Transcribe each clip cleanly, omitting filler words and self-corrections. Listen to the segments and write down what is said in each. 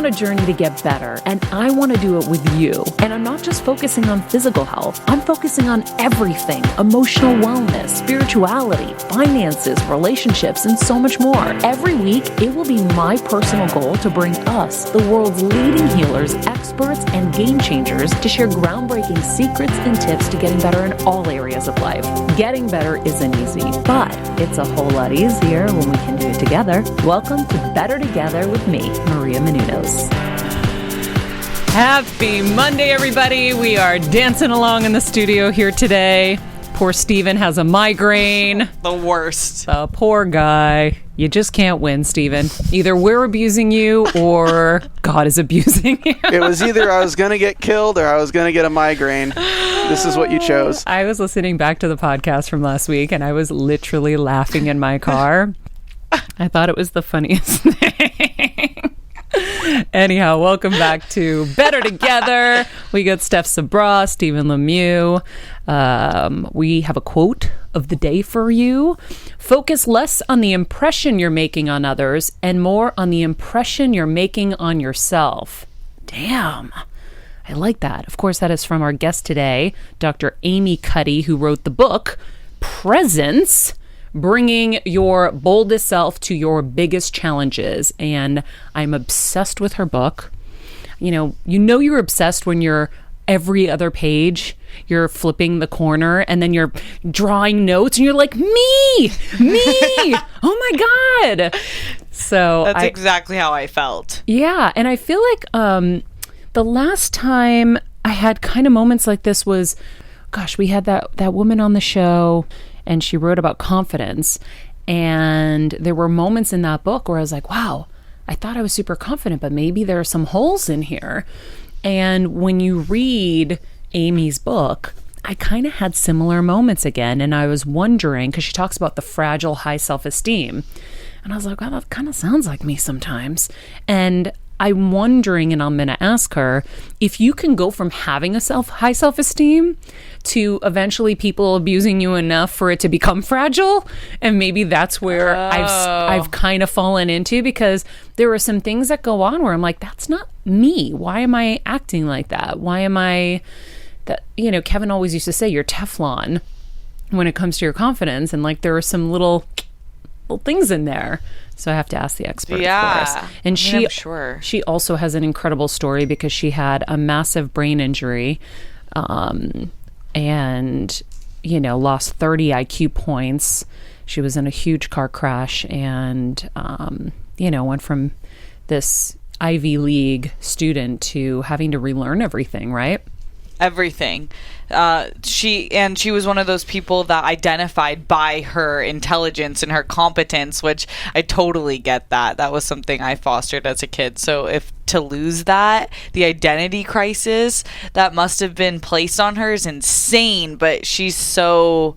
on a journey to get better, and I want to do it with you. And I'm not just focusing on physical health. I'm focusing on everything: emotional wellness, spirituality, finances, relationships, and so much more. Every week, it will be my personal goal to bring us, the world's leading healers, experts, and game changers, to share groundbreaking secrets and tips to getting better in all areas of life. Getting better isn't easy, but it's a whole lot easier when we can do it together. Welcome to Better Together with me, Maria Menounos. Happy Monday, everybody. We are dancing along in the studio here today. Poor Steven has a migraine. The worst. The poor guy. You just can't win, Steven. Either we're abusing you or God is abusing you. It was either I was going to get killed or I was going to get a migraine. This is what you chose. I was listening back to the podcast from last week and I was literally laughing in my car. I thought it was the funniest thing. Anyhow, welcome back to Better Together. We got Steph Sabra, Stephen Lemieux. We have a quote of the day for you. Focus less on the impression you're making on others and more on the impression you're making on yourself. Damn. I like that. Of course, that is from our guest today, Dr. Amy Cuddy, who wrote the book, Presence: Bringing Your Boldest Self to Your Biggest Challenges. And I'm obsessed with her book. You know you're obsessed when you're every other page, you're flipping the corner and then you're drawing notes and you're like, me, oh my God. So that's exactly how I felt. Yeah. And I feel like the last time I had kind of moments like this was, gosh, we had that woman on the show and she wrote about confidence. And there were moments in that book where I was like, wow, I thought I was super confident, but maybe there are some holes in here. And when you read Amy's book, I kind of had similar moments again. And I was wondering, because she talks about the fragile high self-esteem. And I was like, wow, that kind of sounds like me sometimes. And I'm wondering, and I'm going to ask her, if you can go from having a high self-esteem to eventually people abusing you enough for it to become fragile. And maybe that's where I've kind of fallen into, because there are some things that go on where I'm like, that's not me. Why am I acting like that? Why am I that? Kevin always used to say you're Teflon when it comes to your confidence. And like, there are some little things in there. So I have to ask the expert, of course. And she also has an incredible story because she had a massive brain injury and, lost 30 IQ points. She was in a huge car crash and, went from this Ivy League student to having to relearn everything, right? Everything. She was one of those people that identified by her intelligence and her competence, which I totally get that. That was something I fostered as a kid. So if to lose that, the identity crisis that must have been placed on her is insane, but she's so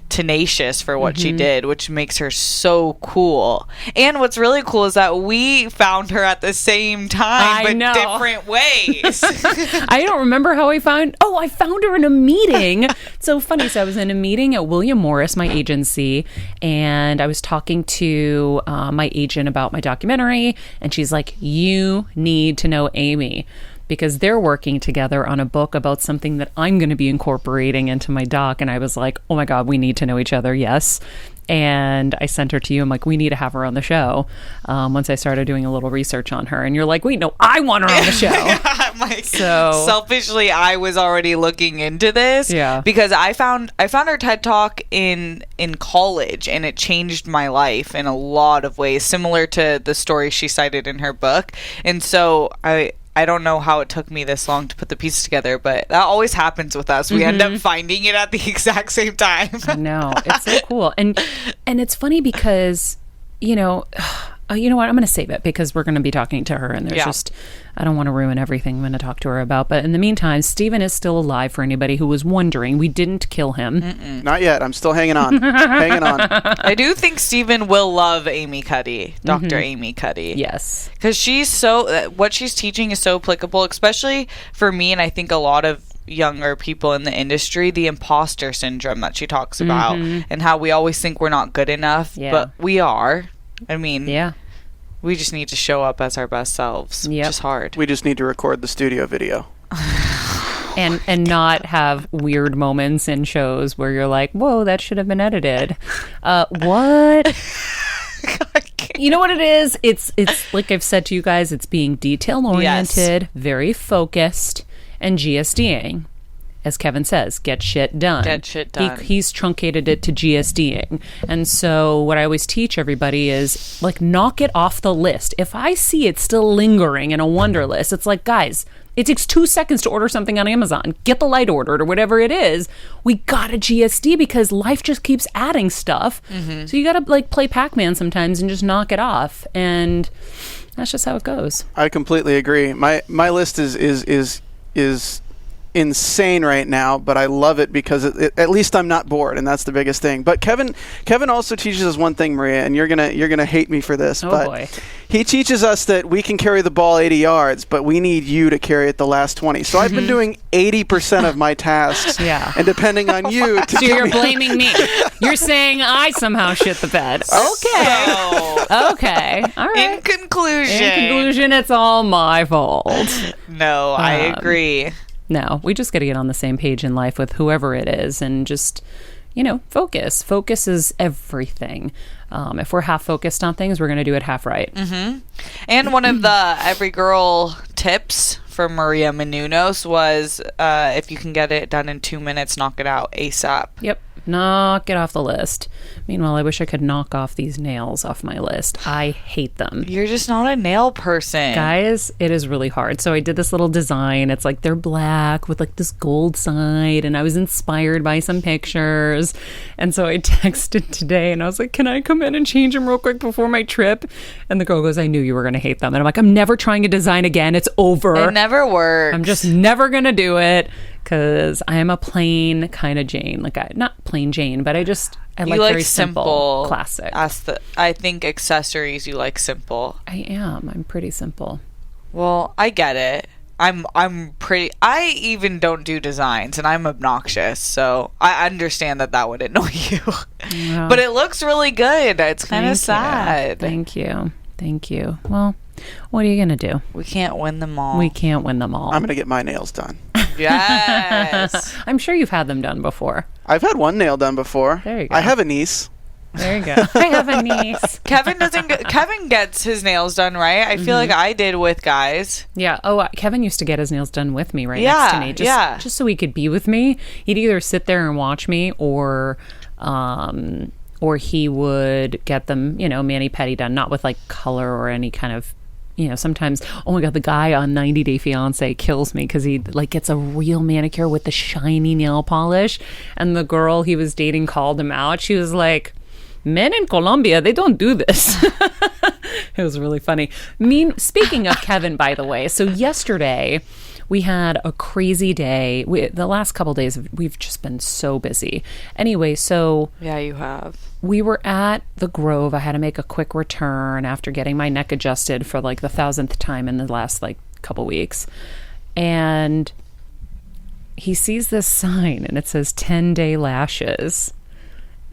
tenacious for what she did, which makes her so cool. And what's really cool is that we found her at the same time, but different ways. I don't remember how I found her in a meeting. It's so funny. So I was in a meeting at William Morris, my agency, and I was talking to my agent about my documentary, and she's like, you need to know Amy, because they're working together on a book about something that I'm going to be incorporating into my doc. And I was like, oh my God, we need to know each other. Yes. And I sent her to you. I'm like, we need to have her on the show. Once I started doing a little research on her, and you're like, wait, no, I want her on the show. So selfishly, I was already looking into this. Yeah. Because I found her TED Talk in college, and it changed my life in a lot of ways, similar to the story she cited in her book. And so I don't know how it took me this long to put the pieces together, but that always happens with us. We end up finding it at the exact same time. I know. It's so cool. And it's funny because, you know what? I'm going to save it because we're going to be talking to her, and there's I don't want to ruin everything I'm going to talk to her about. But in the meantime, Steven is still alive for anybody who was wondering. We didn't kill him. Not yet. I'm still hanging on. I do think Steven will love Amy Cuddy, Dr. Amy Cuddy. Yes. Because what she's teaching is so applicable, especially for me, and I think a lot of younger people in the industry, the imposter syndrome that she talks about, and how we always think we're not good enough, but we are. I mean, We just need to show up as our best selves. Yep. Which is hard. We just need to record the studio video. And not have weird moments in shows where you're like, whoa, that should have been edited. What? You know what it is? It's like I've said to you guys, it's being detail oriented, very focused, and GSDing. As Kevin says, get shit done. Get shit done. He's truncated it to GSDing. And so what I always teach everybody is, like, knock it off the list. If I see it still lingering in a wonder list, it's like, guys, it takes 2 seconds to order something on Amazon. Get the light ordered or whatever it is. We got a GSD because life just keeps adding stuff. Mm-hmm. So you got to, like, play Pac-Man sometimes and just knock it off. And that's just how it goes. I completely agree. My list is insane right now, but I love it because at least I'm not bored, and that's the biggest thing. But Kevin also teaches us one thing, Maria, and you're gonna hate me for this. Oh, but boy. He teaches us that we can carry the ball 80 yards, but we need you to carry it the last 20. So I've been doing 80% of my tasks, Yeah. and depending on you. So you're blaming me. You're saying I somehow shit the bed. Okay. So, Okay. All right. in conclusion, It's all my fault. no, I agree. No, we just got to get on the same page in life with whoever it is and just, focus. Focus is everything. If we're half focused on things, we're going to do it half right. Mm-hmm. And one of the Every Girl tips from Maria Menounos was if you can get it done in 2 minutes, knock it out ASAP. Yep. Knock it off the list. Meanwhile, I wish I could knock off these nails off my list. I hate them. You're just not a nail person. Guys, it is really hard. So I did this little design. It's like they're black with like this gold side, and I was inspired by some pictures. And so I texted today and I was like, can I come in and change them real quick before my trip? And the girl goes, I knew you were going to hate them. And I'm like, I'm never trying a design again. It's over. It never works. I'm just never going to do it because I am a plain kind of Jane. Like, not plain Jane, but I like very simple, classic. I think accessories you like simple. I am. I'm pretty simple. Well, I get it. I even don't do designs, and I'm obnoxious, so I understand that would annoy you. Yeah. But it looks really good. It's kind of sad. Thank you. Well, what are you going to do? We can't win them all. We can't win them all. I'm going to get my nails done. Yes. I'm sure you've had them done before. I've had one nail done before. There you go. I have a niece. There you go. I have a niece. Kevin gets his nails done, right? I feel like I did with guys. Yeah. Oh, Kevin used to get his nails done with me next to me. Just so he could be with me. He'd either sit there and watch me or he would get them, mani-pedi done, not with like color or any kind of, sometimes, oh my God, the guy on 90 Day Fiancé kills me because he like gets a real manicure with the shiny nail polish. And the girl he was dating called him out. She was like, men in Colombia, they don't do this. It was really funny. Speaking of Kevin, by the way, so yesterday we had a crazy day. The last couple days, we've just been so busy. Anyway, so... Yeah, you have. We were at the Grove. I had to make a quick return after getting my neck adjusted for like the 1,000th time in the last like couple weeks. And he sees this sign and it says 10-day lashes.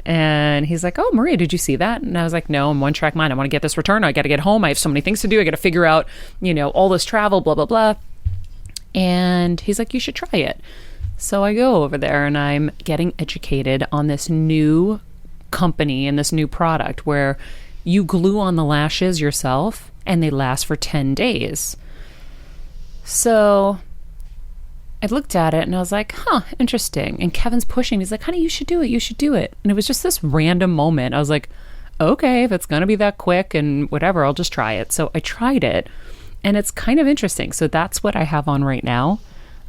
And he's like, oh, Maria, did you see that? And I was like, no, I'm one track mind. I want to get this return. I got to get home. I have so many things to do. I got to figure out, all this travel, blah, blah, blah. And he's like, you should try it. So I go over there and I'm getting educated on this new company and this new product where you glue on the lashes yourself and they last for 10 days. So I looked at it and I was like, huh, interesting. And Kevin's pushing me. He's like, honey, you should do it. You should do it. And it was just this random moment. I was like, okay, if it's going to be that quick and whatever, I'll just try it. So I tried it and it's kind of interesting. So that's what I have on right now.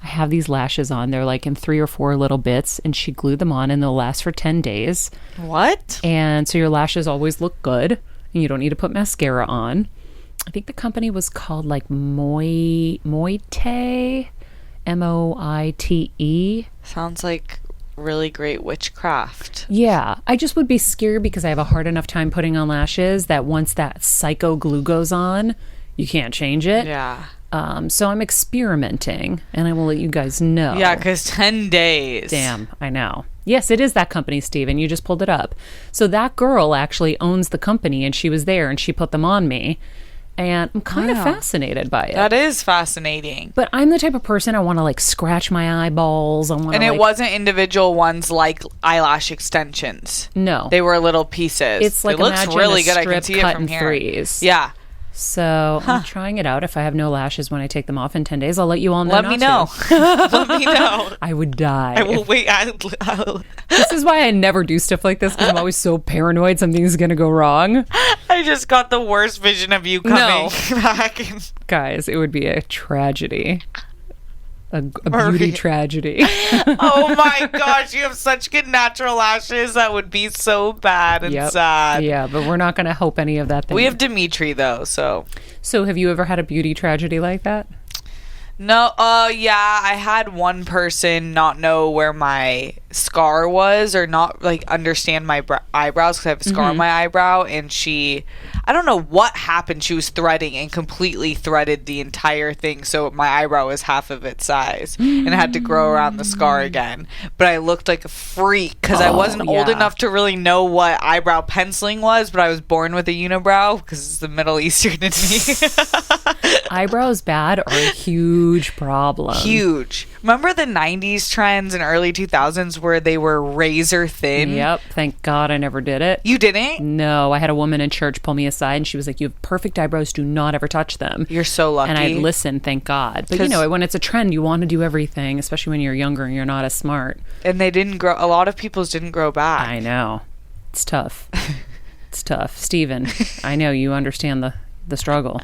I have these lashes on. They're like in 3 or 4 little bits and she glued them on and they'll last for 10 days. What? And so your lashes always look good and you don't need to put mascara on. I think the company was called like Moite. Moite. Sounds like really great witchcraft. Yeah. I just would be scared because I have a hard enough time putting on lashes that once that psycho glue goes on, you can't change it. Yeah. So I'm experimenting and I will let you guys know. Yeah, because 10 days. Damn, I know. Yes, it is that company, Steven. You just pulled it up. So that girl actually owns the company and she was there and she put them on me. And I'm kind of fascinated by it. That is fascinating. But I'm the type of person, I want to like scratch my eyeballs. And it wasn't individual ones like eyelash extensions. No. They were little pieces. It's like, it looks imagine really a good. I can strip see it cut from in here. threes. Yeah. So I'm trying it out. If I have no lashes when I take them off in 10 days, I'll let you all know. Let me know. Let me know. I would die. I will wait. This is why I never do stuff like this, because I'm always so paranoid something's going to go wrong. I just got the worst vision of you coming back. Guys, it would be a tragedy. A beauty tragedy. Oh my gosh, you have such good natural lashes. That would be so bad and sad. Yeah, but we're not going to hope any of that thing. We have Dimitri though, so. So have you ever had a beauty tragedy like that? No, yeah, I had one person not know where my scar was or not like understand my eyebrows because I have a scar on my eyebrow, and I don't know what happened. She was threading and completely threaded the entire thing, so my eyebrow was half of its size, and I had to grow around the scar again. But I looked like a freak because I wasn't old enough to really know what eyebrow penciling was, but I was born with a unibrow because it's the Middle Eastern in me. Eyebrows bad are a huge problem. Huge. Remember the 90s trends and early 2000s where they were razor thin? Yep. Thank God I never did it. You didn't? No. I had a woman in church pull me aside and she was like, you have perfect eyebrows. Do not ever touch them. You're so lucky. And I listened, thank God. But when it's a trend, you want to do everything, especially when you're younger and you're not as smart. And they didn't grow. A lot of people's didn't grow back. I know. It's tough. It's tough. Steven, I know you understand the struggle.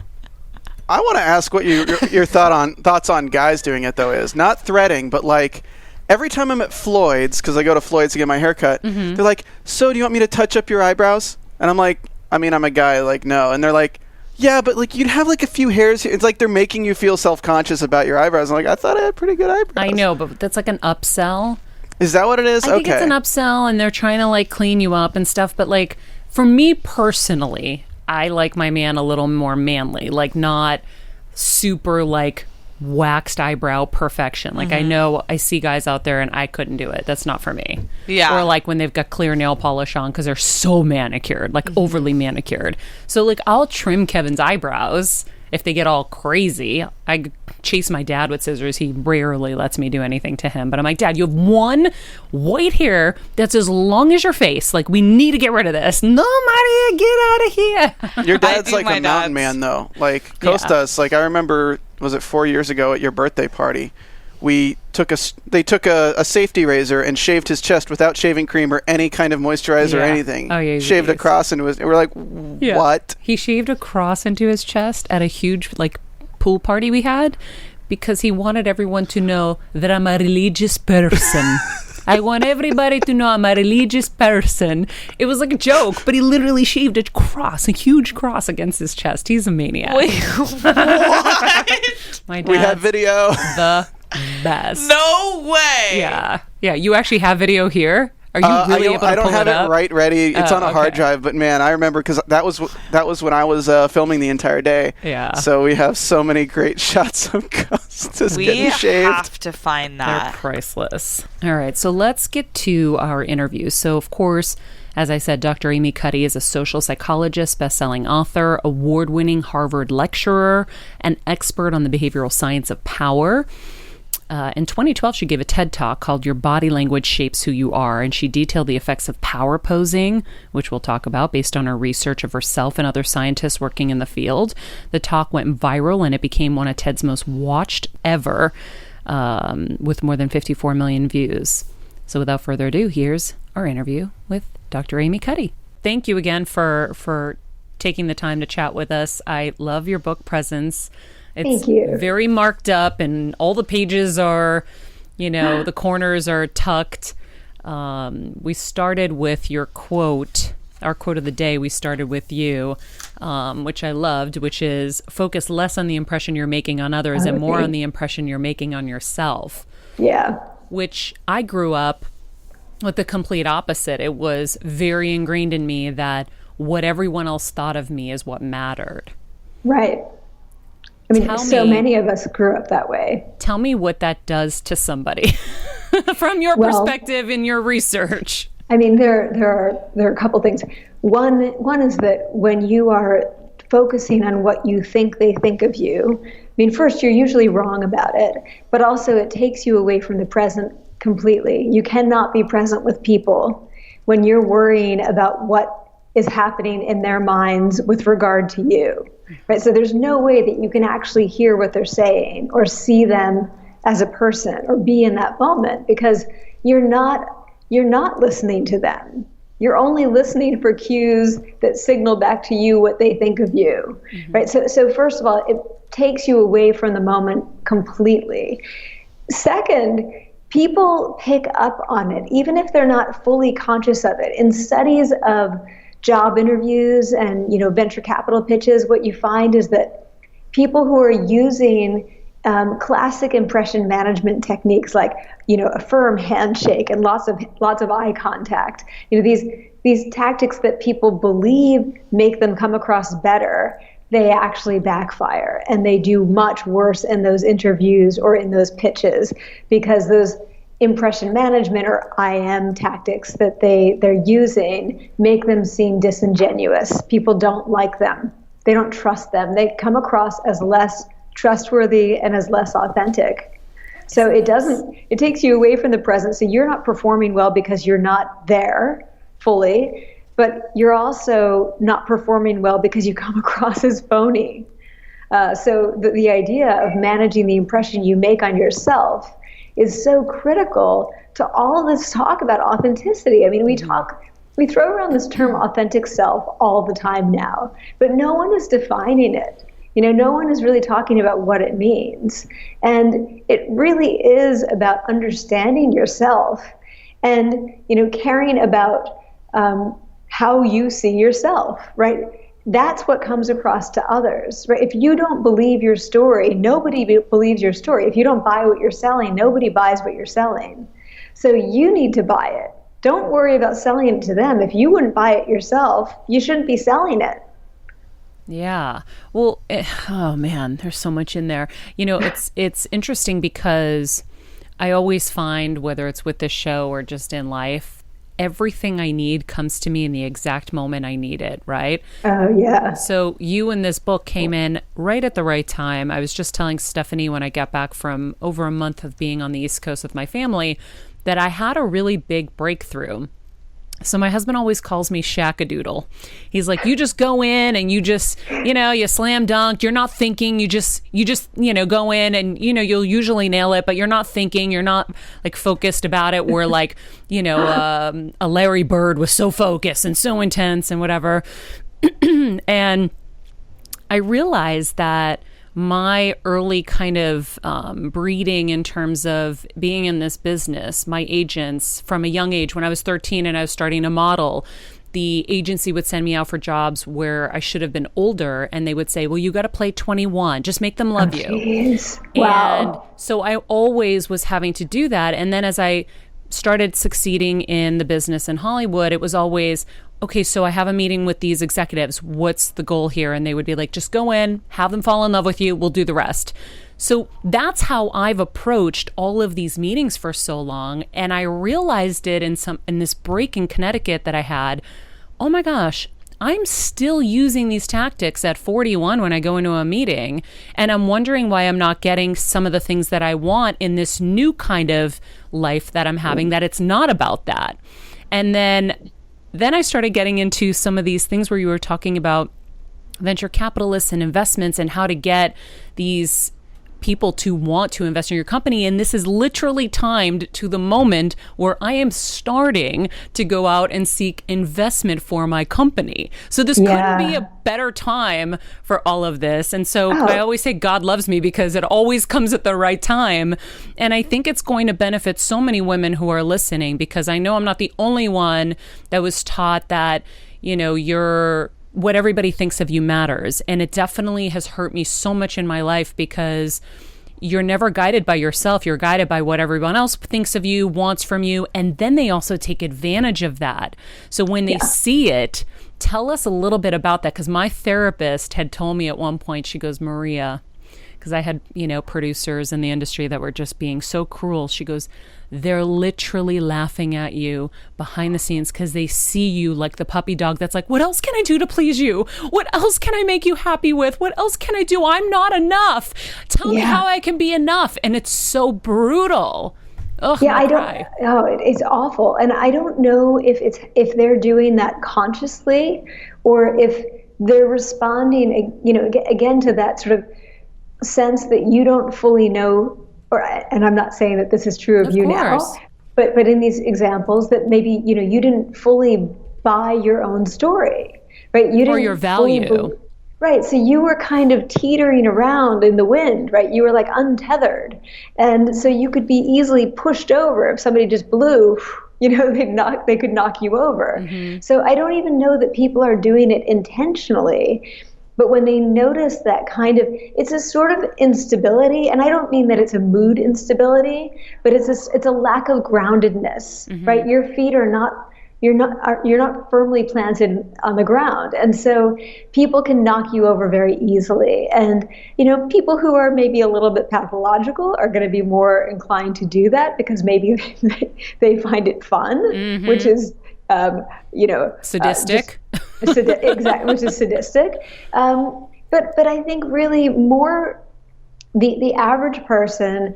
I want to ask what your thoughts on guys doing it though is not threading, but like every time I'm at Floyd's, because I go to Floyd's to get my hair cut, they're like, "So do you want me to touch up your eyebrows?" And I'm like, I mean, I'm a guy, like no, and they're like, "Yeah, but like you'd have like a few hairs here." It's like they're making you feel self-conscious about your eyebrows. I'm like, I thought I had pretty good eyebrows. I know, but that's like an upsell. Is that what it is? I think it's an upsell, and they're trying to like clean you up and stuff. But like for me personally, I like my man a little more manly, like not super like waxed eyebrow perfection. Like I know I see guys out there and I couldn't do it. That's not for me. Yeah. Or like when they've got clear nail polish on because they're so manicured, like overly manicured. So like I'll trim Kevin's eyebrows if they get all crazy. I chase my dad with scissors. He rarely lets me do anything to him. But I'm like, Dad, you have one white hair that's as long as your face. Like, we need to get rid of this. No, Maria, get out of here. Your dad's like a mountain man, though. Like, Kostas, like, I remember, was it 4 years ago at your birthday party? They took a safety razor and shaved his chest without shaving cream or any kind of moisturizer or anything. Oh, yeah. Shaved a cross into his... We're like, what? He shaved a cross into his chest at a huge, like, pool party we had because he wanted everyone to know that I'm a religious person. I want everybody to know I'm a religious person. It was like a joke, but he literally shaved a huge cross against his chest. He's a maniac. Wait, what? My We have video. The best. No way. Yeah. You actually have video here? Are you really able to pull it up? I don't have it right ready. It's on a hard drive, but man, I remember because that was when I was filming the entire day. Yeah. So we have so many great shots of Kostas getting shaved. We have to find that. They're priceless. All right, so let's get to our interview. So, of course, as I said, Dr. Amy Cuddy is a social psychologist, best-selling author, award-winning Harvard lecturer, an expert on the behavioral science of power. In 2012, she gave a TED Talk called Your Body Language Shapes Who You Are, and she detailed the effects of power posing, which we'll talk about based on her research of herself and other scientists working in the field. The talk went viral, and it became one of TED's most watched ever, with more than 54 million views. So without further ado, here's our interview with Dr. Amy Cuddy. Thank you again for taking the time to chat with us. I love your book presence. It's very marked up and all the pages are, the corners are tucked. We started with your quote, our quote of the day. We started with you, which I loved, which is focus less on the impression you're making on others and more on the impression you're making on yourself. Yeah. Which I grew up with the complete opposite. It was very ingrained in me that what everyone else thought of me is what mattered. Right. I mean, many of us grew up that way. Tell me what that does to somebody from your perspective in your research. I mean, there are a couple things. One is that when you are focusing on what you think they think of you, I mean, first, you're usually wrong about it, but also it takes you away from the present completely. You cannot be present with people when you're worrying about what is happening in their minds with regard to you, right? So there's no way that you can actually hear what they're saying or see them as a person or be in that moment, because you're not listening to them. You're only listening for cues that signal back to you what they think of you, right? So first of all, it takes you away from the moment completely. Second, people pick up on it, even if they're not fully conscious of it. In studies of job interviews and venture capital pitches, what you find is that people who are using classic impression management techniques like a firm handshake and lots of eye contact, these tactics that people believe make them come across better, they actually backfire and they do much worse in those interviews or in those pitches, because those impression management or IM tactics that they're using make them seem disingenuous. People don't like them. They don't trust them. They come across as less trustworthy and as less authentic. So it takes you away from the present. So you're not performing well because you're not there fully, but you're also not performing well because you come across as phony. So the idea of managing the impression you make on yourself is so critical to all this talk about authenticity. I mean, we throw around this term authentic self all the time now, but no one is defining it. No one is really talking about what it means. And it really is about understanding yourself and, caring about how you see yourself, right? That's what comes across to others, right? If you don't believe your story, nobody believes your story. If you don't buy what you're selling, nobody buys what you're selling. So you need to buy it. Don't worry about selling it to them. If you wouldn't buy it yourself, you shouldn't be selling it. Yeah. Well, oh man, there's so much in there. It's interesting because I always find, whether it's with this show or just in life, everything I need comes to me in the exact moment I need it, right? Oh, yeah. So you in this book came in right at the right time. I was just telling Stephanie when I got back from over a month of being on the East Coast with my family that I had a really big breakthrough. So my husband always calls me Shack-a-doodle. He's like, you just go in and you just, you slam dunk. You're not thinking. You just, go in and, you'll usually nail it, but you're not thinking. You're not like focused about it. Where like, a Larry Bird was so focused and so intense and whatever. And I realized that my early kind of breeding in terms of being in this business, my agents from a young age, when I was 13 and I was starting to model, the agency would send me out for jobs where I should have been older, and they would say, well, you got to play 21, just make them love you. Geez. Wow. And so I always was having to do that. And then as I started succeeding in the business in Hollywood, it was always, okay, so I have a meeting with these executives. What's the goal here? And they would be like, just go in, have them fall in love with you. We'll do the rest. So that's how I've approached all of these meetings for so long. And I realized it in this break in Connecticut that I had. Oh my gosh, I'm still using these tactics at 41 when I go into a meeting. And I'm wondering why I'm not getting some of the things that I want in this new kind of life that I'm having, that it's not about that. And then I started getting into some of these things where you were talking about venture capitalists and investments and how to get these people to want to invest in your company. And this is literally timed to the moment where I am starting to go out and seek investment for my company. So this couldn't be a better time for all of this. And so I always say God loves me because it always comes at the right time. And I think it's going to benefit so many women who are listening, because I know I'm not the only one that was taught that, what everybody thinks of you matters. And it definitely has hurt me so much in my life, because you're never guided by yourself. You're guided by what everyone else thinks of you, wants from you. And then they also take advantage of that. So when they see it, tell us a little bit about that. Because my therapist had told me at one point, she goes, Maria, because I had, producers in the industry that were just being so cruel. She goes, they're literally laughing at you behind the scenes because they see you like the puppy dog that's like, what else can I do to please you? What else can I make you happy with? What else can I do? I'm not enough. Tell me how I can be enough. And it's so brutal. Ugh, yeah, I don't. Oh, it's awful, and I don't know if they're doing that consciously, or if they're responding, again to that sort of sense that you don't fully know. And I'm not saying that this is true of you now, but in these examples that maybe you didn't fully buy your own story, right? You didn't or your value. Right, so you were kind of teetering around in the wind, right? You were like untethered, and so you could be easily pushed over if somebody just blew. They could knock you over. Mm-hmm. So I don't even know that people are doing it intentionally, but when they notice that kind of, it's a sort of instability, and I don't mean that it's a mood instability, but it's a lack of groundedness, mm-hmm. right? Your feet are not. You're not firmly planted on the ground. And so people can knock you over very easily. And, people who are maybe a little bit pathological are going to be more inclined to do that because maybe they find it fun, mm-hmm. which is, sadistic. Exactly, which is sadistic. But I think really more the average person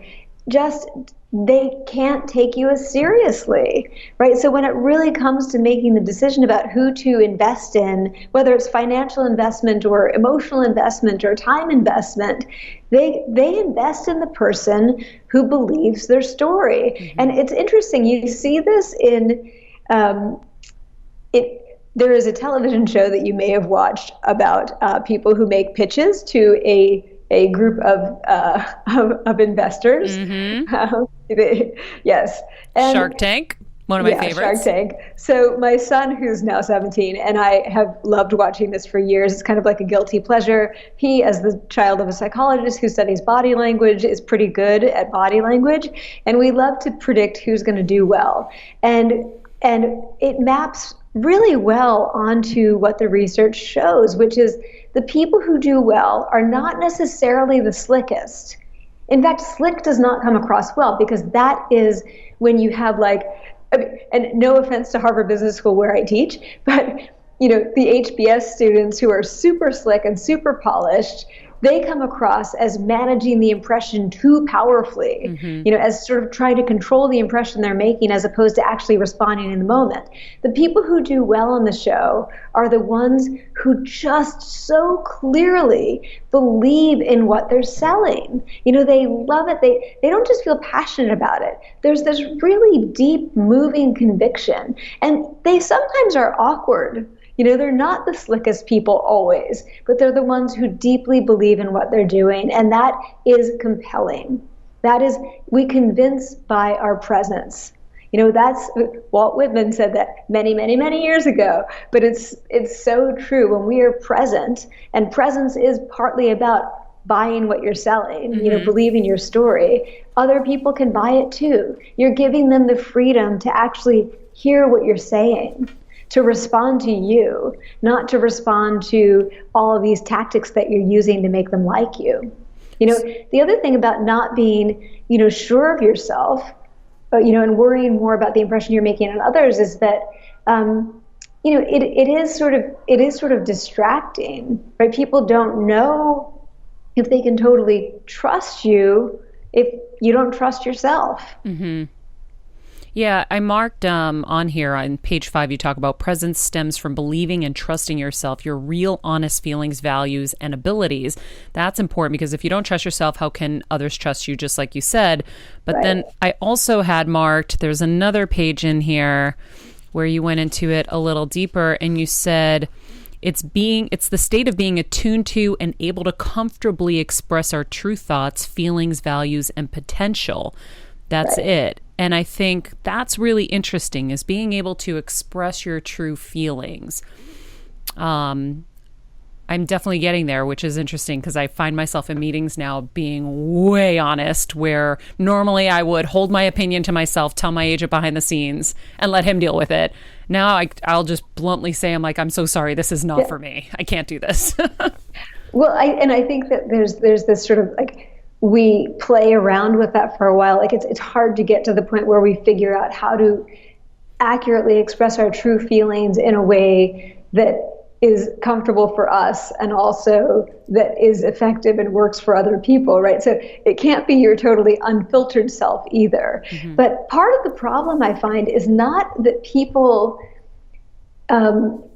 they can't take you as seriously, right? So when it really comes to making the decision about who to invest in, whether it's financial investment or emotional investment or time investment, they invest in the person who believes their story. Mm-hmm. And it's interesting, you see this in there is a television show that you may have watched about people who make pitches to a group of investors. Mm-hmm. Yes. And, Shark Tank, one of my favorites. Shark Tank. So my son, who's now 17, and I have loved watching this for years. It's kind of like a guilty pleasure. He, as the child of a psychologist who studies body language, is pretty good at body language. And we love to predict who's going to do well. And it maps really well onto what the research shows, which is the people who do well are not necessarily the slickest. In fact, slick does not come across well because that is when you have and no offense to Harvard Business School where I teach, but the HBS students who are super slick and super polished, they come across as managing the impression too powerfully, mm-hmm. As sort of trying to control the impression they're making as opposed to actually responding in the moment. The people who do well on the show are the ones who just so clearly believe in what they're selling. They love it. They don't just feel passionate about it. There's this really deep, moving conviction. And they sometimes are awkward. They're not the slickest people always, but they're the ones who deeply believe in what they're doing. And that is compelling. That is, we convince by our presence. That's Walt Whitman said that many, many, many years ago, but it's so true when we are present, and presence is partly about buying what you're selling, mm-hmm. Believing your story. Other people can buy it too. You're giving them the freedom to actually hear what you're saying, to respond to you, not to respond to all of these tactics that you're using to make them like you. The other thing about not being, sure of yourself, and worrying more about the impression you're making on others is that, it is sort of distracting, right? People don't know if they can totally trust you if you don't trust yourself. Mm-hmm. Yeah, I marked on here on page 5, you talk about presence stems from believing and trusting yourself, your real honest feelings, values, and abilities. That's important because if you don't trust yourself, how can others trust you, just like you said? But right. Then I also had marked, there's another page in here where you went into it a little deeper and you said, it's the state of being attuned to and able to comfortably express our true thoughts, feelings, values, and potential. That's right. It. And I think that's really interesting, is being able to express your true feelings. I'm definitely getting there, which is interesting because I find myself in meetings now being way honest, where normally I would hold my opinion to myself, tell my agent behind the scenes, and let him deal with it. Now I'll just bluntly say, I'm so sorry, this is not for me. I can't do this. Well, I think that there's this sort of like, we play around with that for a while. Like it's hard to get to the point where we figure out how to accurately express our true feelings in a way that is comfortable for us and also that is effective and works for other people, right? So it can't be your totally unfiltered self either. Mm-hmm. But part of the problem I find is not that people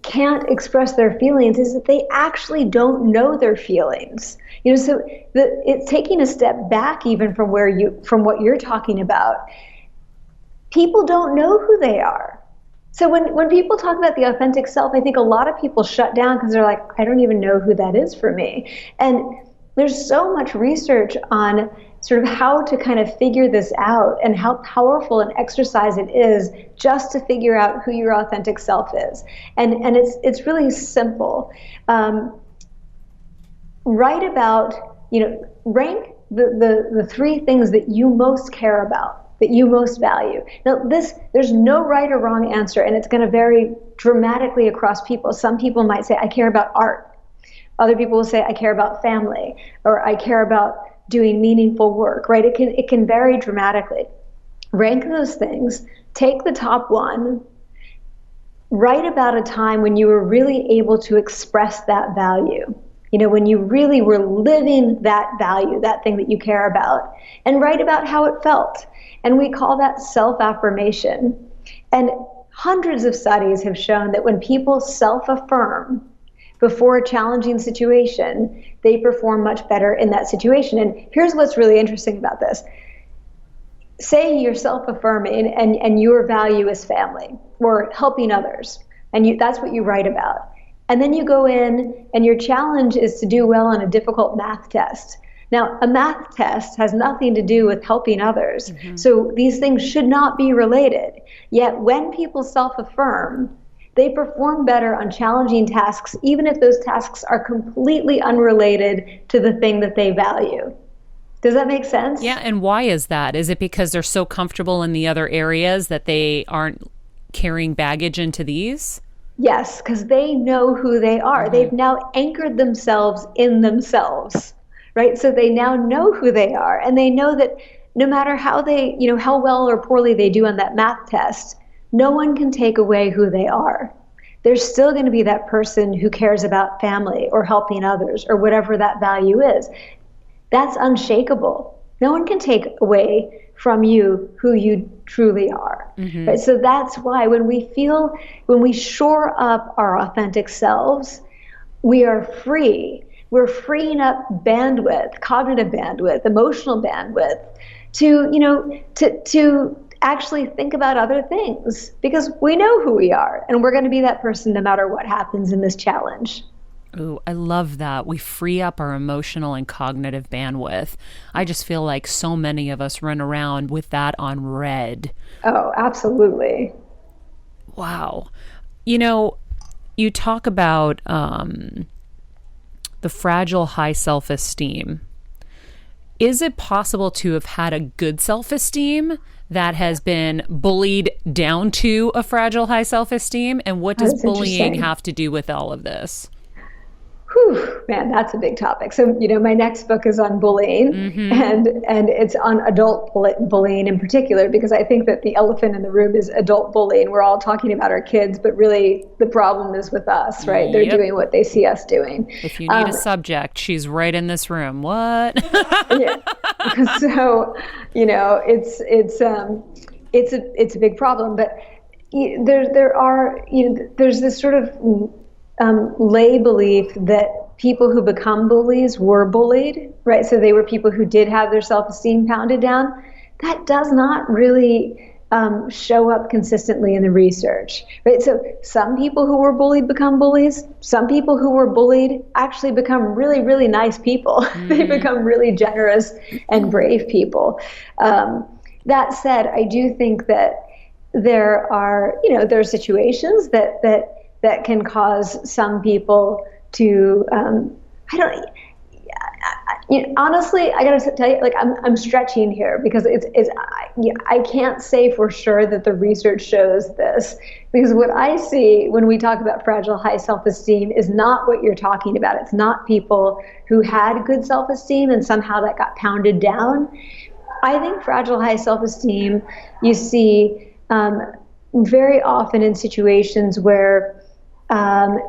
can't express their feelings, is that they actually don't know their feelings. So it's taking a step back even from what you're talking about. People don't know who they are. So when people talk about the authentic self, I think a lot of people shut down because they're like, I don't even know who that is for me. And there's so much research on sort of how to kind of figure this out and how powerful an exercise it is just to figure out who your authentic self is. And it's really simple. Write about, rank the three things that you most care about, that you most value. Now, there's no right or wrong answer, and it's going to vary dramatically across people. Some people might say, I care about art. Other people will say, I care about family, or I care about doing meaningful work, right? It can vary dramatically. Rank those things, take the top one, write about a time when you were really able to express that value. When you really were living that value, that thing that you care about, and write about how it felt. And we call that self-affirmation. And hundreds of studies have shown that when people self-affirm before a challenging situation, they perform much better in that situation. And here's what's really interesting about this. Say you're self-affirming and your value is family or helping others, and that's what you write about. And then you go in and your challenge is to do well on a difficult math test. Now, a math test has nothing to do with helping others. Mm-hmm. So these things should not be related. Yet when people self-affirm, they perform better on challenging tasks, even if those tasks are completely unrelated to the thing that they value. Does that make sense? Yeah, and why is that? Is it because they're so comfortable in the other areas that they aren't carrying baggage into these? Yes, because they know who they are. Mm-hmm. They've now anchored themselves in themselves, right? So they now know who they are, and they know that no matter how how well or poorly they do on that math test, no one can take away who they are. There's still going to be that person who cares about family or helping others or whatever that value is. That's unshakable. No one can take away from you who you truly are. Mm-hmm. Right? So that's why when we shore up our authentic selves, we are free. We're freeing up bandwidth, cognitive bandwidth, emotional bandwidth to actually think about other things, because we know who we are and we're going to be that person no matter what happens in this challenge. Ooh, I love that. We free up our emotional and cognitive bandwidth. I just feel like so many of us run around with that on red. Oh, absolutely. Wow. You talk about the fragile high self-esteem. Is it possible to have had a good self-esteem that has been bullied down to a fragile high self-esteem? And what does bullying have to do with all of this? Whew, man, that's a big topic. So, my next book is on bullying, mm-hmm. and it's on adult bullying in particular, because I think that the elephant in the room is adult bullying. We're all talking about our kids, but really the problem is with us, right? They're doing what they see us doing. If you need a subject, she's right in this room. What? Yeah. So, it's a big problem, but there's this sort of lay belief that people who become bullies were bullied, right? So they were people who did have their self-esteem pounded down. That does not really show up consistently in the research, right? So some people who were bullied become bullies. Some people who were bullied actually become really, really nice people. Mm-hmm. They become really generous and brave people. That said, I do think that there are situations that can cause some people to, honestly, I gotta tell you, like I'm stretching here, because I can't say for sure that the research shows this, because what I see when we talk about fragile high self-esteem is not what you're talking about. It's not people who had good self-esteem and somehow that got pounded down. I think fragile high self-esteem you see very often in situations where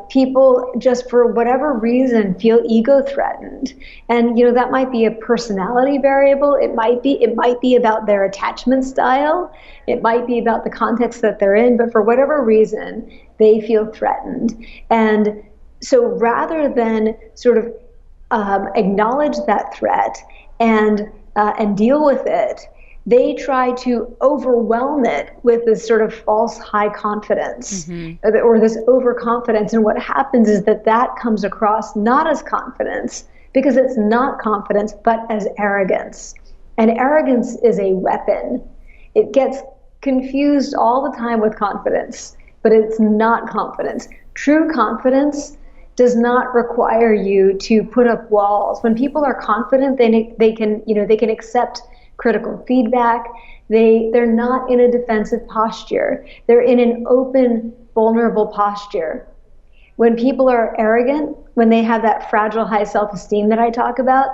people just for whatever reason feel ego threatened, and that might be a personality variable. It might be about their attachment style. It might be about the context that they're in. But for whatever reason, they feel threatened, and so rather than sort of acknowledge that threat and deal with it, they try to overwhelm it with this sort of false high confidence or this overconfidence. And what happens is that comes across not as confidence, because it's not confidence, but as arrogance. And arrogance is a weapon. It gets confused all the time with confidence, but it's not confidence. True confidence does not require you to put up walls. When people are confident, they can accept critical feedback. They're not in a defensive posture. They're in an open, vulnerable posture. When people are arrogant, when they have that fragile high self-esteem that I talk about,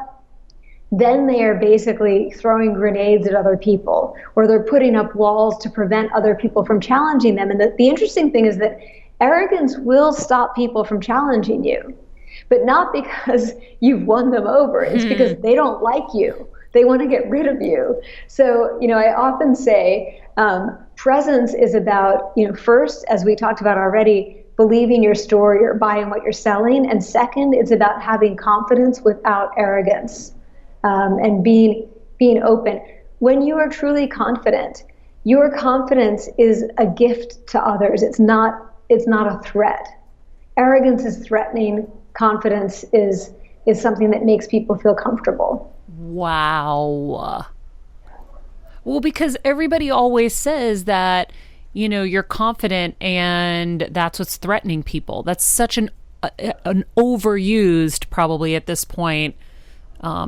then they are basically throwing grenades at other people, or they're putting up walls to prevent other people from challenging them. And the interesting thing is that arrogance will stop people from challenging you, but not because you've won them over. It's because they don't like you. They want to get rid of you. So, I often say presence is about, first, as we talked about already, believing your story or buying what you're selling. And second, it's about having confidence without arrogance, and being open. When you are truly confident, your confidence is a gift to others. It's not a threat. Arrogance is threatening. Confidence is something that makes people feel comfortable. Wow. Well, because everybody always says that, you're confident and that's what's threatening people. That's such an overused, probably at this point,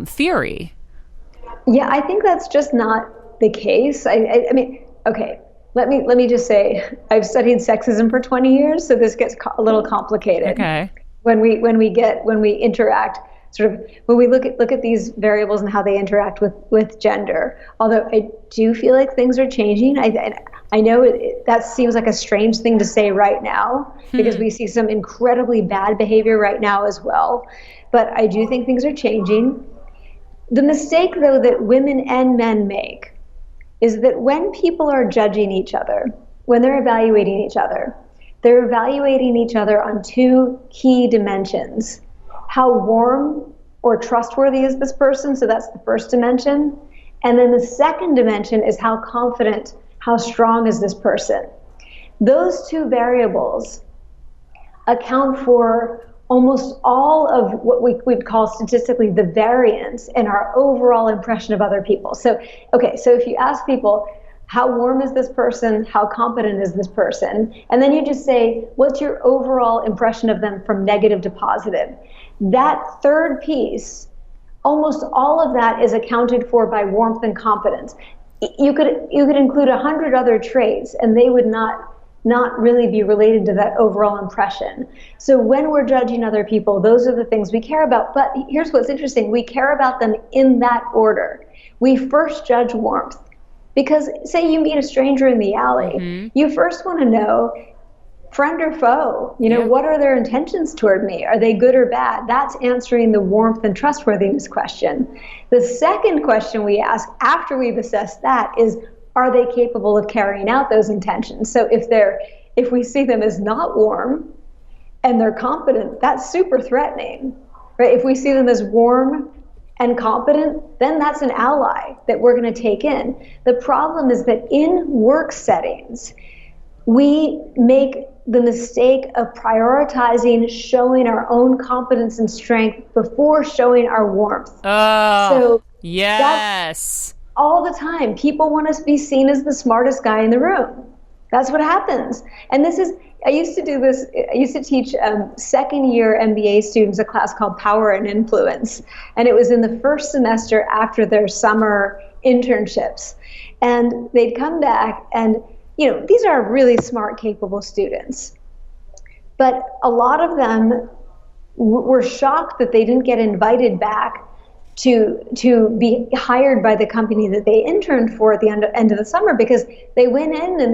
theory. Yeah, I think that's just not the case. I mean, okay, let me just say, I've studied sexism for 20 years, so this gets a little complicated. Okay. When we interact, sort of when we look at these variables and how they interact with gender. Although I do feel like things are changing. I know that seems like a strange thing to say right now, because we see some incredibly bad behavior right now as well. But I do think things are changing. The mistake, though, that women and men make is that when people are judging each other, when they're evaluating each other on two key dimensions. How warm or trustworthy is this person? So that's the first dimension. And then the second dimension is how confident, how strong is this person? Those two variables account for almost all of what we would call statistically the variance in our overall impression of other people. So if you ask people, how warm is this person? How competent is this person? And then you just say, what's your overall impression of them from negative to positive? That third piece, almost all of that is accounted for by warmth and competence. You could include 100 other traits, and they would not really be related to that overall impression. So when we're judging other people, those are the things we care about. But here's what's interesting. We care about them in that order. We first judge warmth. Because say you meet a stranger in the alley, you first want to know, friend or foe, what are their intentions toward me? Are they good or bad? That's answering the warmth and trustworthiness question. The second question we ask after we've assessed that is, are they capable of carrying out those intentions? So if we see them as not warm and they're competent, that's super threatening, right? If we see them as warm and competent, then that's an ally that we're going to take in. The problem is that in work settings, we make the mistake of prioritizing showing our own competence and strength before showing our warmth. So yes, all the time. People want to be seen as the smartest guy in the room. That's what happens. And this is, I used to do this. I used to teach second-year MBA students a class called Power and Influence, and it was in the first semester after their summer internships. And they'd come back, and these are really smart, capable students, but a lot of them were shocked that they didn't get invited back to be hired by the company that they interned for at the end of the summer, because they went in and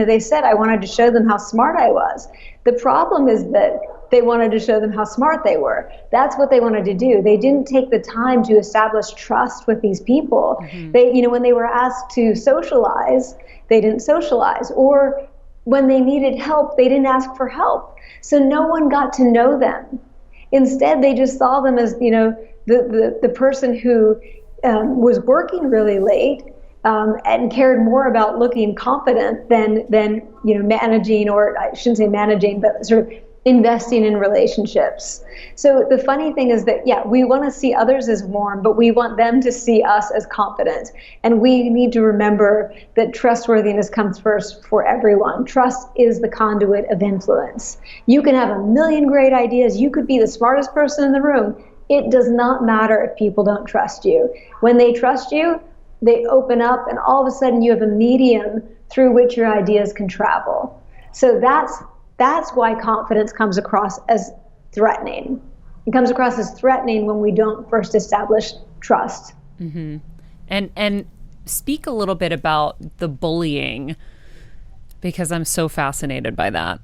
they said, I wanted to show them how smart I was. The problem is that they wanted to show them how smart they were. That's what they wanted to do. They didn't take the time to establish trust with these people. They, when they were asked to socialize, they didn't socialize, or when they needed help, they didn't ask for help. So no one got to know them. Instead, they just saw them as, the person who was working really late and cared more about looking confident than managing, or I shouldn't say managing, but sort of investing in relationships. So the funny thing is that, we want to see others as warm, but we want them to see us as confident. And we need to remember that trustworthiness comes first for everyone. Trust is the conduit of influence. You can have a million great ideas. You could be the smartest person in the room. It does not matter if people don't trust you. When they trust you, they open up, and all of a sudden you have a medium through which your ideas can travel. So that's why confidence comes across as threatening. It comes across as threatening when we don't first establish trust. Mm-hmm. And speak a little bit about the bullying, because I'm so fascinated by that.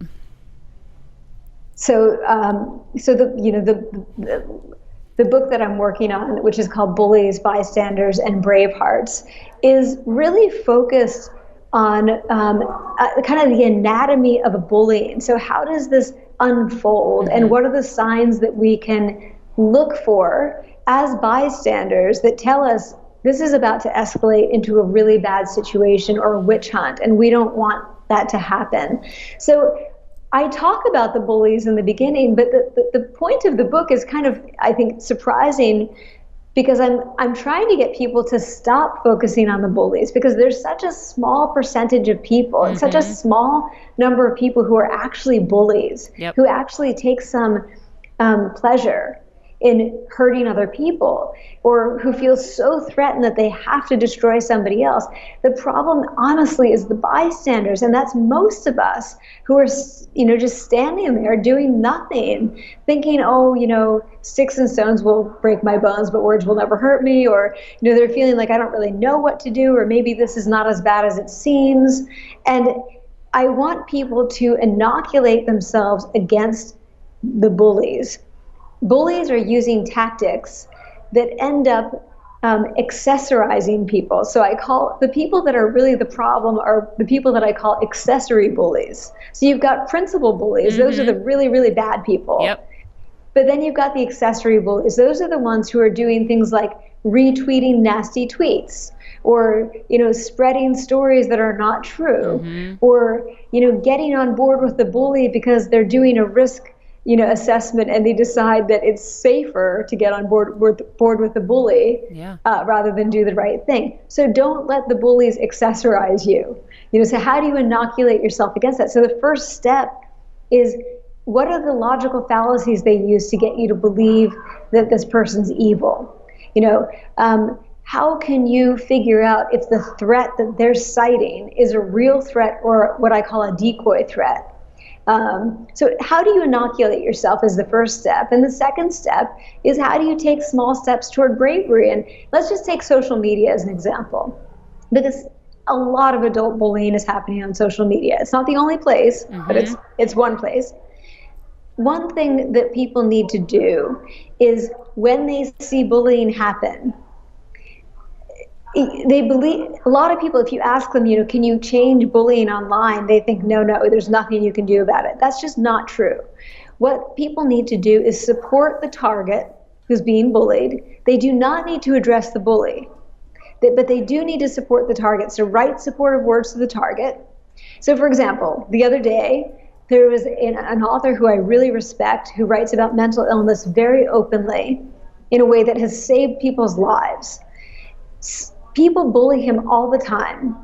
So the book that I'm working on, which is called Bullies, Bystanders, and Bravehearts, is really focused on kind of the anatomy of a bullying. So how does this unfold, and what are the signs that we can look for as bystanders that tell us this is about to escalate into a really bad situation or a witch hunt, and we don't want that to happen. So I talk about the bullies in the beginning, but the point of the book is kind of, I think, surprising, because I'm trying to get people to stop focusing on the bullies, because there's such a small percentage of people and such a small number of people who are actually bullies, who actually take some pleasure in hurting other people, or who feel so threatened that they have to destroy somebody else. The problem, honestly, is the bystanders, and that's most of us, who are, just standing there doing nothing, thinking, sticks and stones will break my bones, but words will never hurt me, or, they're feeling like I don't really know what to do, or maybe this is not as bad as it seems. And I want people to inoculate themselves against the bullies. Bullies are using tactics that end up accessorizing people. So I call the people that are really the problem are the people that I call accessory bullies. So you've got principal bullies. Those are the really, really bad people. But then you've got the accessory bullies. Those are the ones who are doing things like retweeting nasty tweets, or, spreading stories that are not true, or, getting on board with the bully because they're doing a risk assessment, and they decide that it's safer to get on board with the bully rather than do the right thing. So don't let the bullies accessorize you. So how do you inoculate yourself against that? So the first step is, what are the logical fallacies they use to get you to believe that this person's evil? How can you figure out if the threat that they're citing is a real threat or what I call a decoy threat? So how do you inoculate yourself is the first step. And the second step is, how do you take small steps toward bravery? And let's just take social media as an example, because a lot of adult bullying is happening on social media. It's not the only place, but it's one place. One thing that people need to do is, when they see bullying happen, they believe, a lot of people, if you ask them, can you change bullying online? They think, no, there's nothing you can do about it. That's just not true. What people need to do is support the target who's being bullied. They do not need to address the bully, but they do need to support the target. So write supportive words to the target. So for example, the other day, there was an author who I really respect, who writes about mental illness very openly in a way that has saved people's lives. People bully him all the time.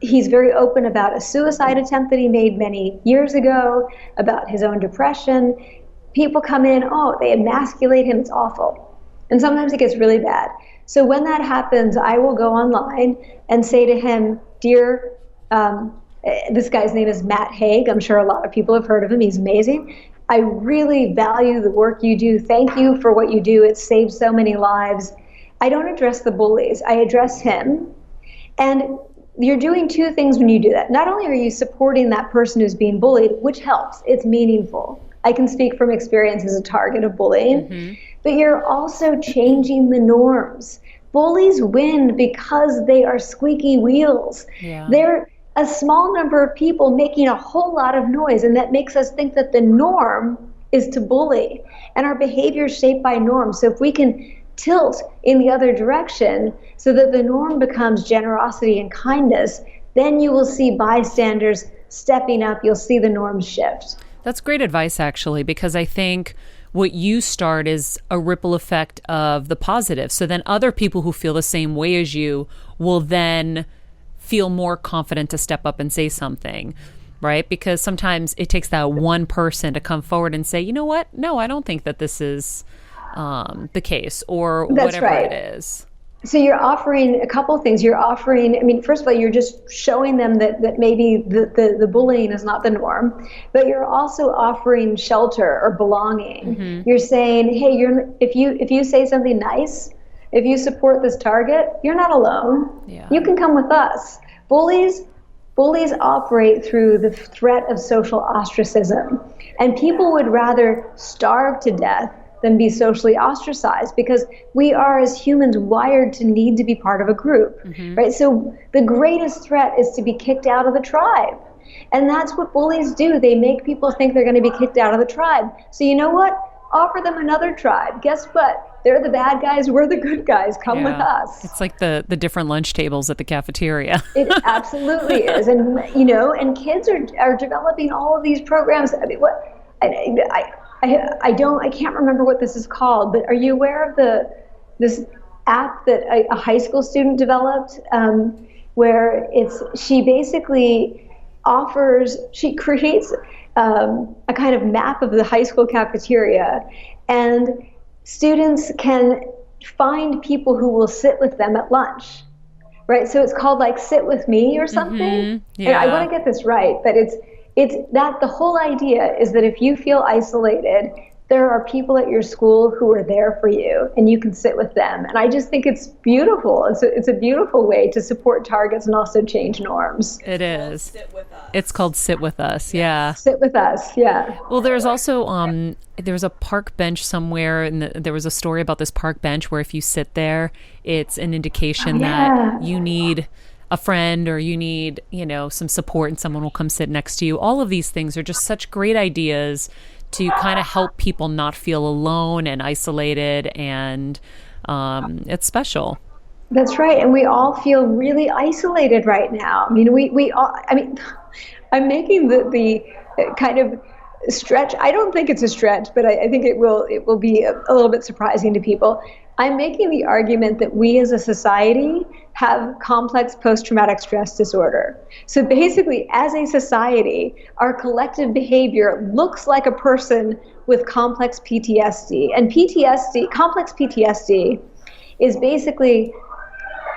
He's very open about a suicide attempt that he made many years ago, about his own depression. People come in, they emasculate him, it's awful. And sometimes it gets really bad. So when that happens, I will go online and say to him, dear, this guy's name is Matt Haig. I'm sure a lot of people have heard of him. He's amazing. I really value the work you do. Thank you for what you do. It saves so many lives. I don't address the bullies. I address him. And you're doing two things when you do that. Not only are you supporting that person who's being bullied, which helps, it's meaningful. I can speak from experience as a target of bullying, but you're also changing the norms. Bullies win because they are squeaky wheels. Yeah. They're a small number of people making a whole lot of noise, and that makes us think that the norm is to bully. And our behavior is shaped by norms. So if we can tilt in the other direction so that the norm becomes generosity and kindness, then you will see bystanders stepping up. You'll see the norms shift. That's great advice, actually, because I think what you start is a ripple effect of the positive. So then other people who feel the same way as you will then feel more confident to step up and say something, right? Because sometimes it takes that one person to come forward and say, you know what? No, I don't think that this is the case, or whatever it is. So you're offering a couple of things. You're offering, first of all, you're just showing them that maybe the bullying is not the norm, but you're also offering shelter or belonging. You're saying, hey, if you say something nice, if you support this target, you're not alone. Yeah. You can come with us. Bullies operate through the threat of social ostracism, and people would rather starve to death than be socially ostracized, because we are, as humans, wired to need to be part of a group, right? So the greatest threat is to be kicked out of the tribe. And that's what bullies do. They make people think they're going to be kicked out of the tribe. So you know what? Offer them another tribe. Guess what? They're the bad guys. We're the good guys. Come with us. It's like the different lunch tables at the cafeteria. It absolutely is. And, and kids are developing all of these programs. I can't remember what this is called, but are you aware of this app that a high school student developed, where she basically she creates a kind of map of the high school cafeteria, and students can find people who will sit with them at lunch, right? So it's called like Sit With Me or something. Yeah. And I want to get this right, but it's that the whole idea is that if you feel isolated, there are people at your school who are there for you, and you can sit with them. And I just think it's beautiful. It's a beautiful way to support targets and also change norms. It is. Sit with us. It's called Sit With Us. Yeah. Sit with us. Yeah. Well, there's also there's a park bench somewhere, and there was a story about this park bench where if you sit there, it's an indication that you need a friend, or you need, some support, and someone will come sit next to you. All of these things are just such great ideas to kind of help people not feel alone and isolated, and it's special. That's right. And we all feel really isolated right now. We all, I'm making the kind of stretch. I don't think it's a stretch, but I think it will be a little bit surprising to people. I'm making the argument that we as a society have complex post-traumatic stress disorder. So basically, as a society, our collective behavior looks like a person with complex PTSD. And complex PTSD, is basically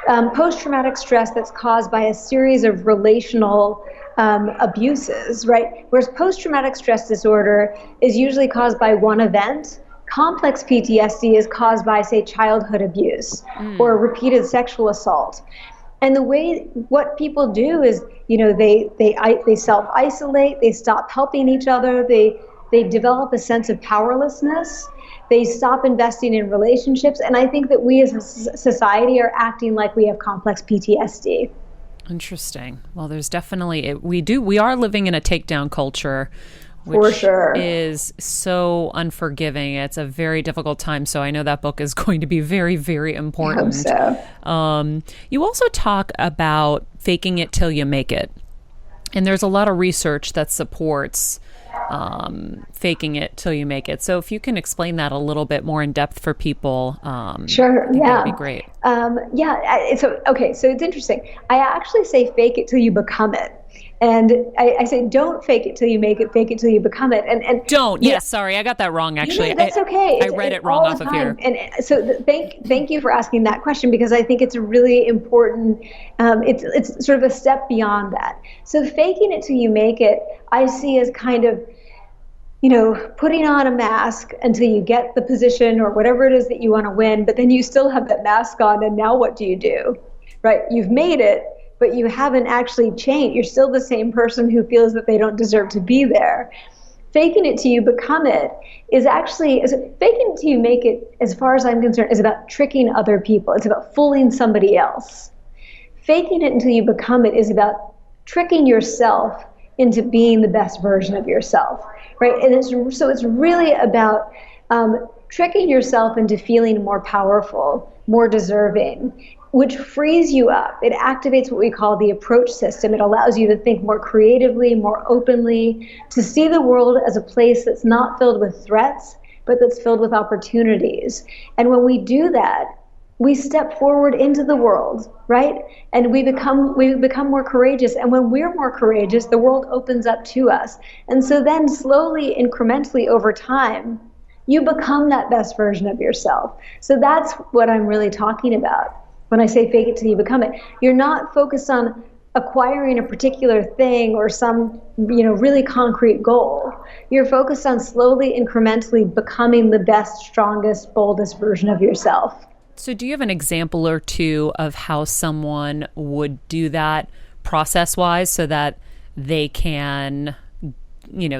post-traumatic stress that's caused by a series of relational abuses, right? Whereas post-traumatic stress disorder is usually caused by one event. Complex PTSD is caused by, say, childhood abuse or repeated sexual assault. And what people do is, they self-isolate, they stop helping each other, they develop a sense of powerlessness, they stop investing in relationships. And I think that we as a society are acting like we have complex PTSD. Interesting. Well, there's definitely, we are living in a takedown culture, which for sure is so unforgiving. It's a very difficult time. So I know that book is going to be very, very important. I hope so. You also talk about faking it till you make it. And there's a lot of research that supports faking it till you make it. So if you can explain that a little bit more in depth for people, Sure. I think Yeah. that'd be great. So it's interesting. I actually say fake it till you become it. And I say, don't fake it till you make it, fake it till you become it. And Don't. Yes, sorry, I got that wrong. Actually, that's okay. I read it wrong off of here. And so thank you for asking that question, because I think it's a really important. It's sort of a step beyond that. So faking it till you make it, I see as kind of, putting on a mask until you get the position or whatever it is that you want to win, but then you still have that mask on, and now what do you do? Right? You've made it, but you haven't actually changed. You're still the same person who feels that they don't deserve to be there. Faking it till you become it is faking it till you make it, as far as I'm concerned, is about tricking other people. It's about fooling somebody else. Faking it until you become it is about tricking yourself into being the best version of yourself, right? And it's really about tricking yourself into feeling more powerful, more deserving, which frees you up. It activates what we call the approach system. It allows you to think more creatively, more openly, to see the world as a place that's not filled with threats, but that's filled with opportunities. And when we do that, we step forward into the world, right? And we become more courageous. And when we're more courageous, the world opens up to us. And so then slowly, incrementally over time, you become that best version of yourself. So that's what I'm really talking about when I say fake it till you become it. You're not focused on acquiring a particular thing or some, really concrete goal. You're focused on slowly, incrementally becoming the best, strongest, boldest version of yourself. So do you have an example or two of how someone would do that process-wise so that they can,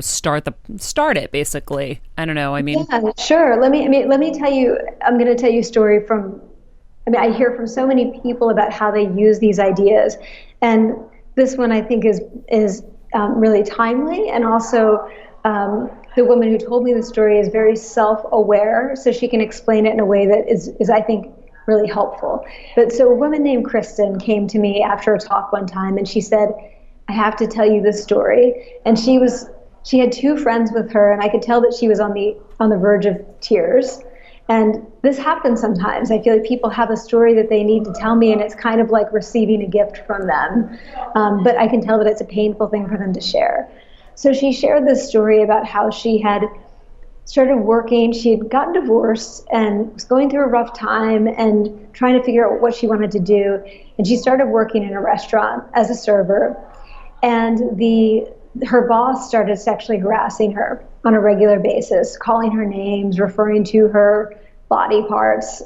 start it basically? I don't know. I mean, yeah, sure. Let me tell you. I'm going to tell you a story from. I hear from so many people about how they use these ideas, and this one I think is really timely, and also the woman who told me the story is very self-aware, so she can explain it in a way that is I think really helpful. But so a woman named Kristen came to me after a talk one time, and she said, "I have to tell you this story." And she had two friends with her, and I could tell that she was on the verge of tears. And this happens sometimes. I feel like people have a story that they need to tell me, and it's kind of like receiving a gift from them. But I can tell that it's a painful thing for them to share. So she shared this story about how she had started working. She had gotten divorced and was going through a rough time and trying to figure out what she wanted to do. And she started working in a restaurant as a server. And her boss started sexually harassing her on a regular basis, calling her names, referring to her body parts,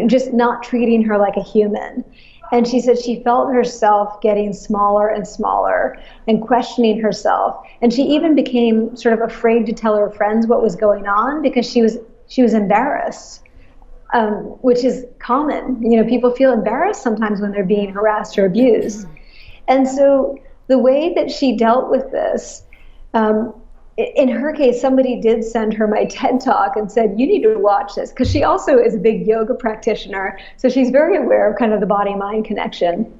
just not treating her like a human. And she said she felt herself getting smaller and smaller and questioning herself. And she even became sort of afraid to tell her friends what was going on because she was embarrassed, which is common. People feel embarrassed sometimes when they're being harassed or abused. And so the way that she dealt with this, in her case, somebody did send her my TED Talk and said, "You need to watch this," because she also is a big yoga practitioner, so she's very aware of kind of the body-mind connection.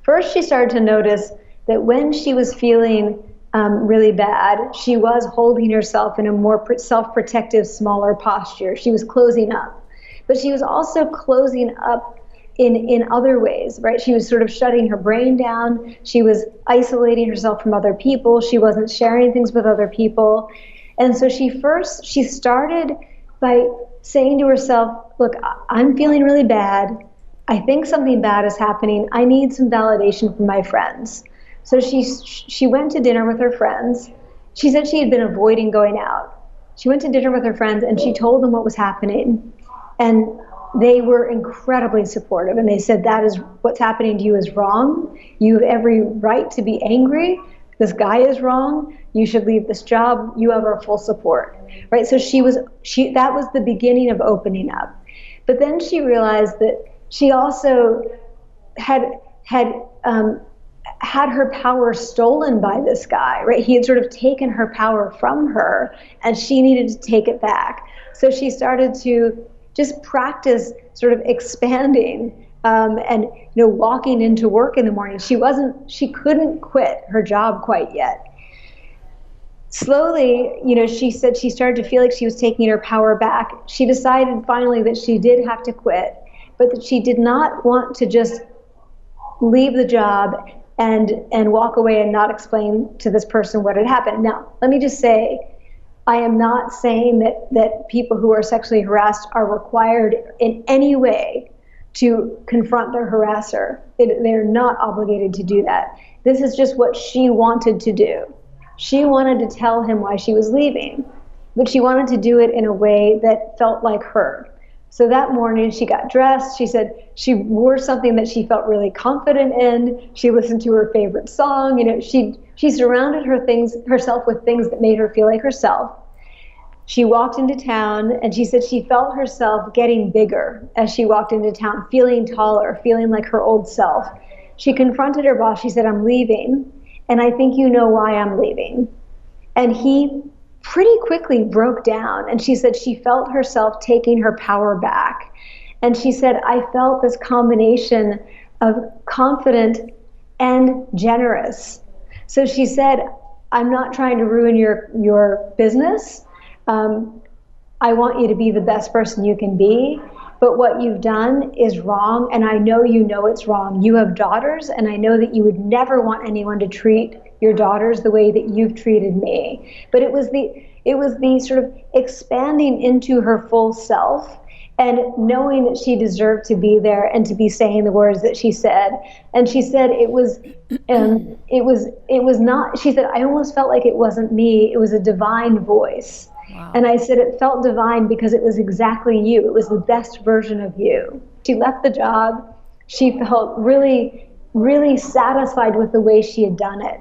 First, she started to notice that when she was feeling really bad, she was holding herself in a more self-protective, smaller posture. She was closing up, but she was also closing up in other ways, right? She was sort of shutting her brain down. She was isolating herself from other people. She wasn't sharing things with other people. And so she started by saying to herself, "Look, I'm feeling really bad. I think something bad is happening. I need some validation from my friends." So she went to dinner with her friends. She said she had been avoiding going out. She went to dinner with her friends and she told them what was happening. And they were incredibly supportive, and they said, "That is what's happening to you is wrong. You have every right to be angry. This guy is wrong. You should leave this job. You have our full support." Right? So that was the beginning of opening up. But then she realized that she also had her power stolen by this guy, right? He had sort of taken her power from her, and she needed to take it back. So she started to just practice sort of expanding and walking into work in the morning. She couldn't quit her job quite yet. slowly, she said she started to feel like she was taking her power back. She decided finally that she did have to quit, but that she did not want to just leave the job and walk away and not explain to this person what had happened. Now, let me just say, I am not saying that people who are sexually harassed are required in any way to confront their harasser. They're not obligated to do that. This is just what she wanted to do. She wanted to tell him why she was leaving, but she wanted to do it in a way that felt like her. So that morning she got dressed. She said she wore something that she felt really confident in. She listened to her favorite song. She surrounded herself with things that made her feel like herself. She walked into town, and she said she felt herself getting bigger as she walked into town, feeling taller, feeling like her old self. She confronted her boss. She said, "I'm leaving, and I think you know why I'm leaving." And he pretty quickly broke down, and she said she felt herself taking her power back. And she said, "I felt this combination of confident and generous." So she said, "I'm not trying to ruin your business. I want you to be the best person you can be, but what you've done is wrong, and I know you know it's wrong. You have daughters, and I know that you would never want anyone to treat your daughters the way that you've treated me." But it was the sort of expanding into her full self and knowing that she deserved to be there and to be saying the words that she said. And she said it was not, she said, "I almost felt like it wasn't me. It was a divine voice." Wow. And I said it felt divine because it was exactly you. It was the best version of you. She left the job. She felt really, really satisfied with the way she had done it.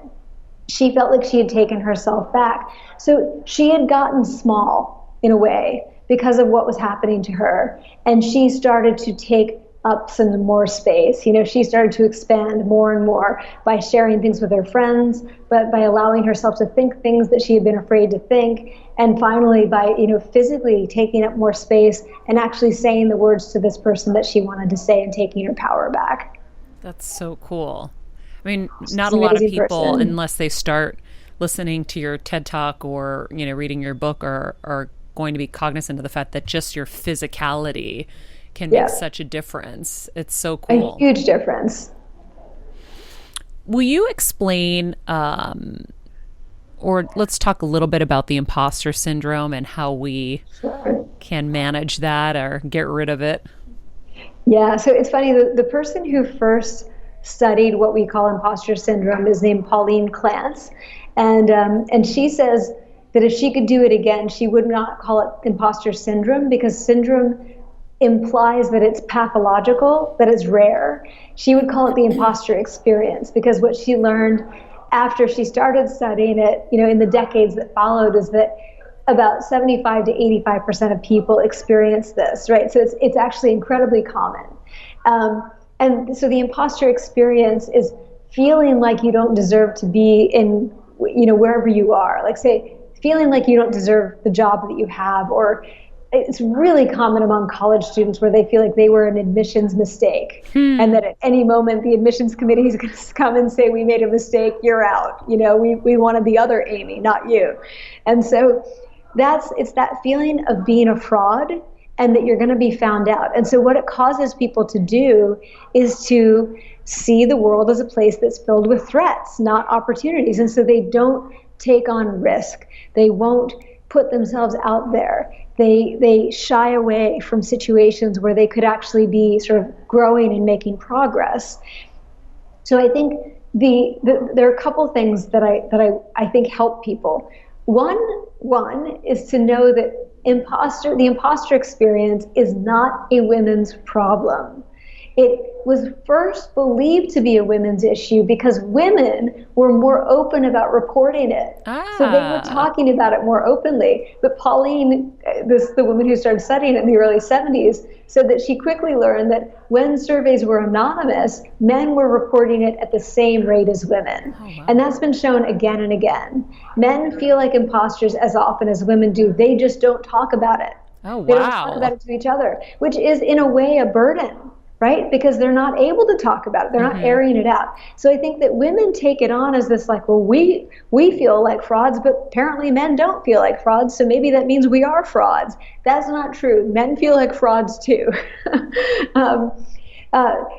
She felt like she had taken herself back. So she had gotten small in a way because of what was happening to her. And she started to take up some more space. She started to expand more and more by sharing things with her friends, but by allowing herself to think things that she had been afraid to think. And finally, by, physically taking up more space and actually saying the words to this person that she wanted to say and taking her power back. That's so cool. I mean, not a lot of people, unless they start listening to your TED Talk or, reading your book, are going to be cognizant of the fact that just your physicality can make such a difference. It's so cool. A huge difference. Will you explain, or let's talk a little bit about the imposter syndrome and how we can manage that or get rid of it? Yeah, so it's funny, the person who first studied what we call imposter syndrome is named Pauline Clance. And she says that if she could do it again, she would not call it imposter syndrome, because syndrome implies that it's pathological, that it's rare. She would call it the imposter experience, because what she learned after she started studying it, in the decades that followed, is that about 75 to 85% of people experience this, right? So it's actually incredibly common. And so the imposter experience is feeling like you don't deserve to be in, wherever you are. Like, say, feeling like you don't deserve the job that you have, or it's really common among college students where they feel like they were an admissions mistake, and that at any moment the admissions committee is going to come and say, "We made a mistake, you're out. We wanted the other Amy, not you." And so it's that feeling of being a fraud and that you're going to be found out. And so what it causes people to do is to see the world as a place that's filled with threats, not opportunities. And so they don't take on risk. They won't put themselves out there. They shy away from situations where they could actually be sort of growing and making progress. So I think there are a couple things that I think help people. One is to know that the imposter experience is not a women's problem. It was first believed to be a women's issue because women were more open about reporting it. So they were talking about it more openly. But Pauline, the woman who started studying it in the early 70s, said that she quickly learned that when surveys were anonymous, men were reporting it at the same rate as women. Oh, wow. And that's been shown again and again. Men feel like imposters as often as women do. They just don't talk about it. Oh, wow. They don't talk about it to each other, which is in a way a burden. right? Because they're not able to talk about it. They're not airing it out. So I think that women take it on as this like, well, we feel like frauds, but apparently men don't feel like frauds. So maybe that means we are frauds. That's not true. Men feel like frauds too.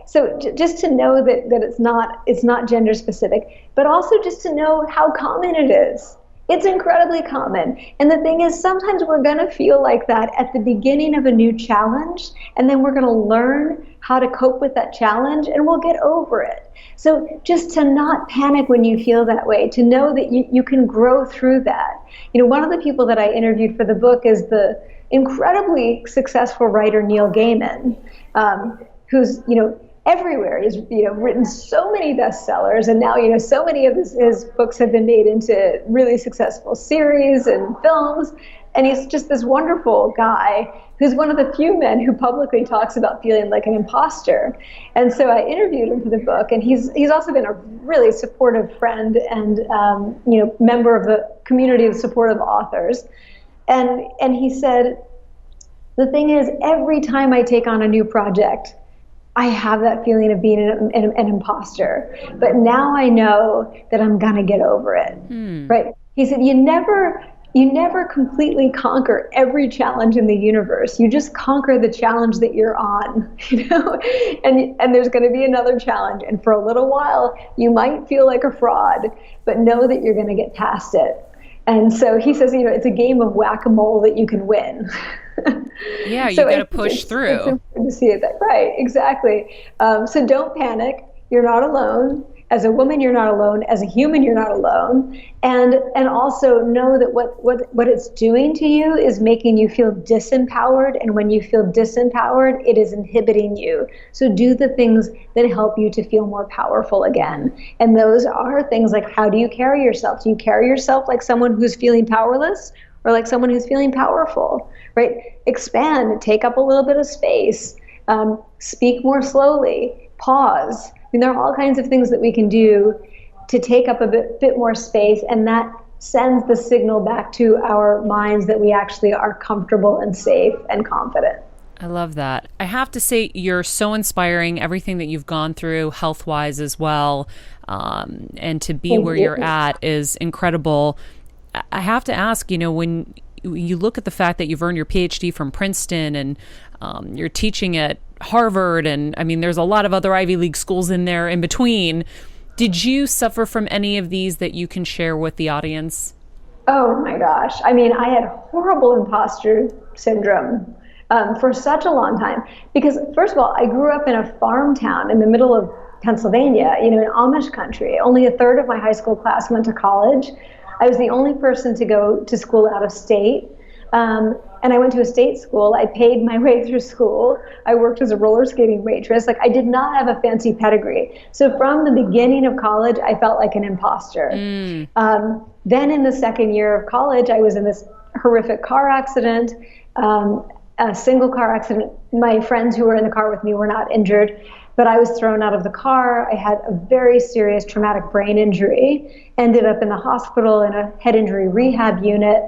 So just to know that it's not gender specific, but also just to know how common it is. It's incredibly common. And the thing is, sometimes we're going to feel like that at the beginning of a new challenge, and then we're going to learn how to cope with that challenge, and we'll get over it. So just to not panic when you feel that way, to know that you can grow through that. One of the people that I interviewed for the book is the incredibly successful writer Neil Gaiman, who's, everywhere. He's, written so many bestsellers, and now, so many of his books have been made into really successful series and films. And he's just this wonderful guy who's one of the few men who publicly talks about feeling like an imposter. And so I interviewed him for the book, and he's also been a really supportive friend and, member of the community of supportive authors. And he said, the thing is, every time I take on a new project, I have that feeling of being an imposter, but now I know that I'm gonna get over it, right? He said, you never completely conquer every challenge in the universe. You just conquer the challenge that you're on, and there's gonna be another challenge. And for a little while, you might feel like a fraud, but know that you're gonna get past it. And so he says, it's a game of whack-a-mole that you can win. Yeah, you got to push through. It's important to see it that right, exactly. So don't panic. You're not alone. As a woman, you're not alone. As a human, you're not alone. And also know that what it's doing to you is making you feel disempowered. And when you feel disempowered, it is inhibiting you. So do the things that help you to feel more powerful again. And those are things like, how do you carry yourself? Do you carry yourself like someone who's feeling powerless, or like someone who's feeling powerful, right? Expand, take up a little bit of space, speak more slowly, pause. There are all kinds of things that we can do to take up a bit more space, and that sends the signal back to our minds that we actually are comfortable and safe and confident. I love that. I have to say, you're so inspiring, everything that you've gone through health-wise as well, and to be where you're at is incredible. I have to ask, when you look at the fact that you've earned your PhD from Princeton and you're teaching at Harvard, and there's a lot of other Ivy League schools in there in between. Did you suffer from any of these that you can share with the audience? Oh my gosh. I had horrible imposter syndrome for such a long time. Because first of all, I grew up in a farm town in the middle of Pennsylvania, in Amish country. Only a third of my high school class went to college. I was the only person to go to school out of state. And I went to a state school. I paid my way through school. I worked as a roller skating waitress. I did not have a fancy pedigree. So from the beginning of college, I felt like an imposter. Then in the second year of college, I was in this horrific car accident, a single car accident. My friends who were in the car with me were not injured, but I was thrown out of the car. I had a very serious traumatic brain injury, ended up in the hospital in a head injury rehab unit,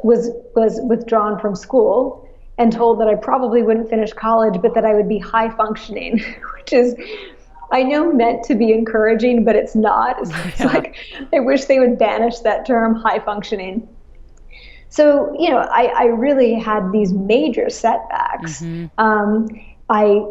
was withdrawn from school and told that I probably wouldn't finish college, but that I would be high functioning, which is, I know, meant to be encouraging, but it's not. It's like, I wish they would banish that term, high functioning. So, I really had these major setbacks. I,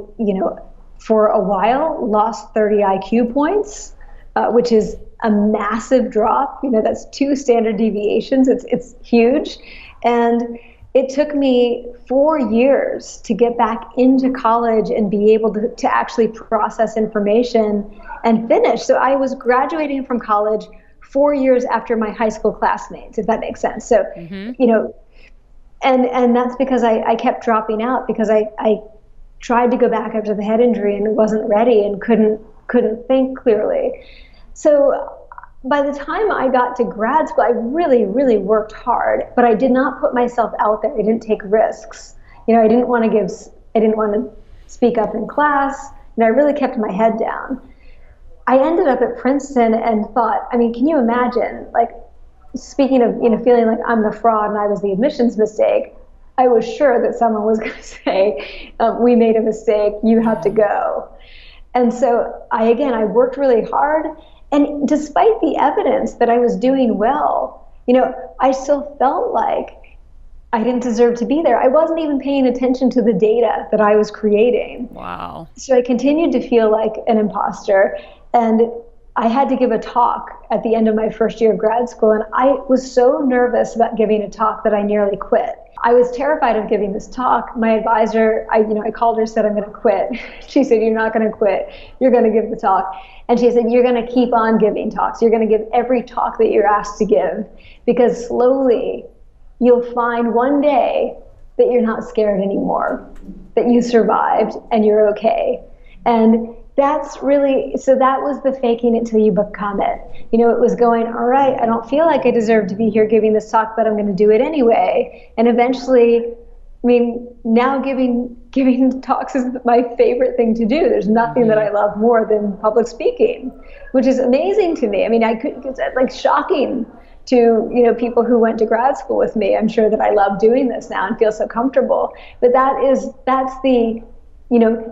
for a while, lost 30 IQ points, which is a massive drop. That's 2 standard deviations. It's huge. And it took me 4 years to get back into college and be able to actually process information and finish. So I was graduating from college 4 years after my high school classmates, if that makes sense. So, and that's because I kept dropping out, because I tried to go back after the head injury and wasn't ready and couldn't think clearly. So by the time I got to grad school, I really, really worked hard, but I did not put myself out there. I didn't take risks. I didn't want to speak up in class. I really kept my head down. I ended up at Princeton and thought, can you imagine, speaking of, feeling like I'm the fraud and I was the admissions mistake, I was sure that someone was going to say, we made a mistake, you have to go. And so I worked really hard. And despite the evidence that I was doing well, I still felt like I didn't deserve to be there. I wasn't even paying attention to the data that I was creating. Wow. So I continued to feel like an imposter. And I had to give a talk at the end of my first year of grad school. And I was so nervous about giving a talk that I nearly quit. I was terrified of giving this talk. My advisor, I called her, said, I'm going to quit. She said, you're not going to quit. You're going to give the talk. And she said, you're going to keep on giving talks. You're going to give every talk that you're asked to give, because slowly you'll find one day that you're not scared anymore, that you survived and you're okay. And that's really, so that was the faking it till you become it. It was going, all right, I don't feel like I deserve to be here giving this talk, but I'm going to do it anyway. And eventually, now giving talks is my favorite thing to do. There's nothing that I love more than public speaking, which is amazing to me. It's like shocking to, people who went to grad school with me. I'm sure that I love doing this now and feel so comfortable. But that's the,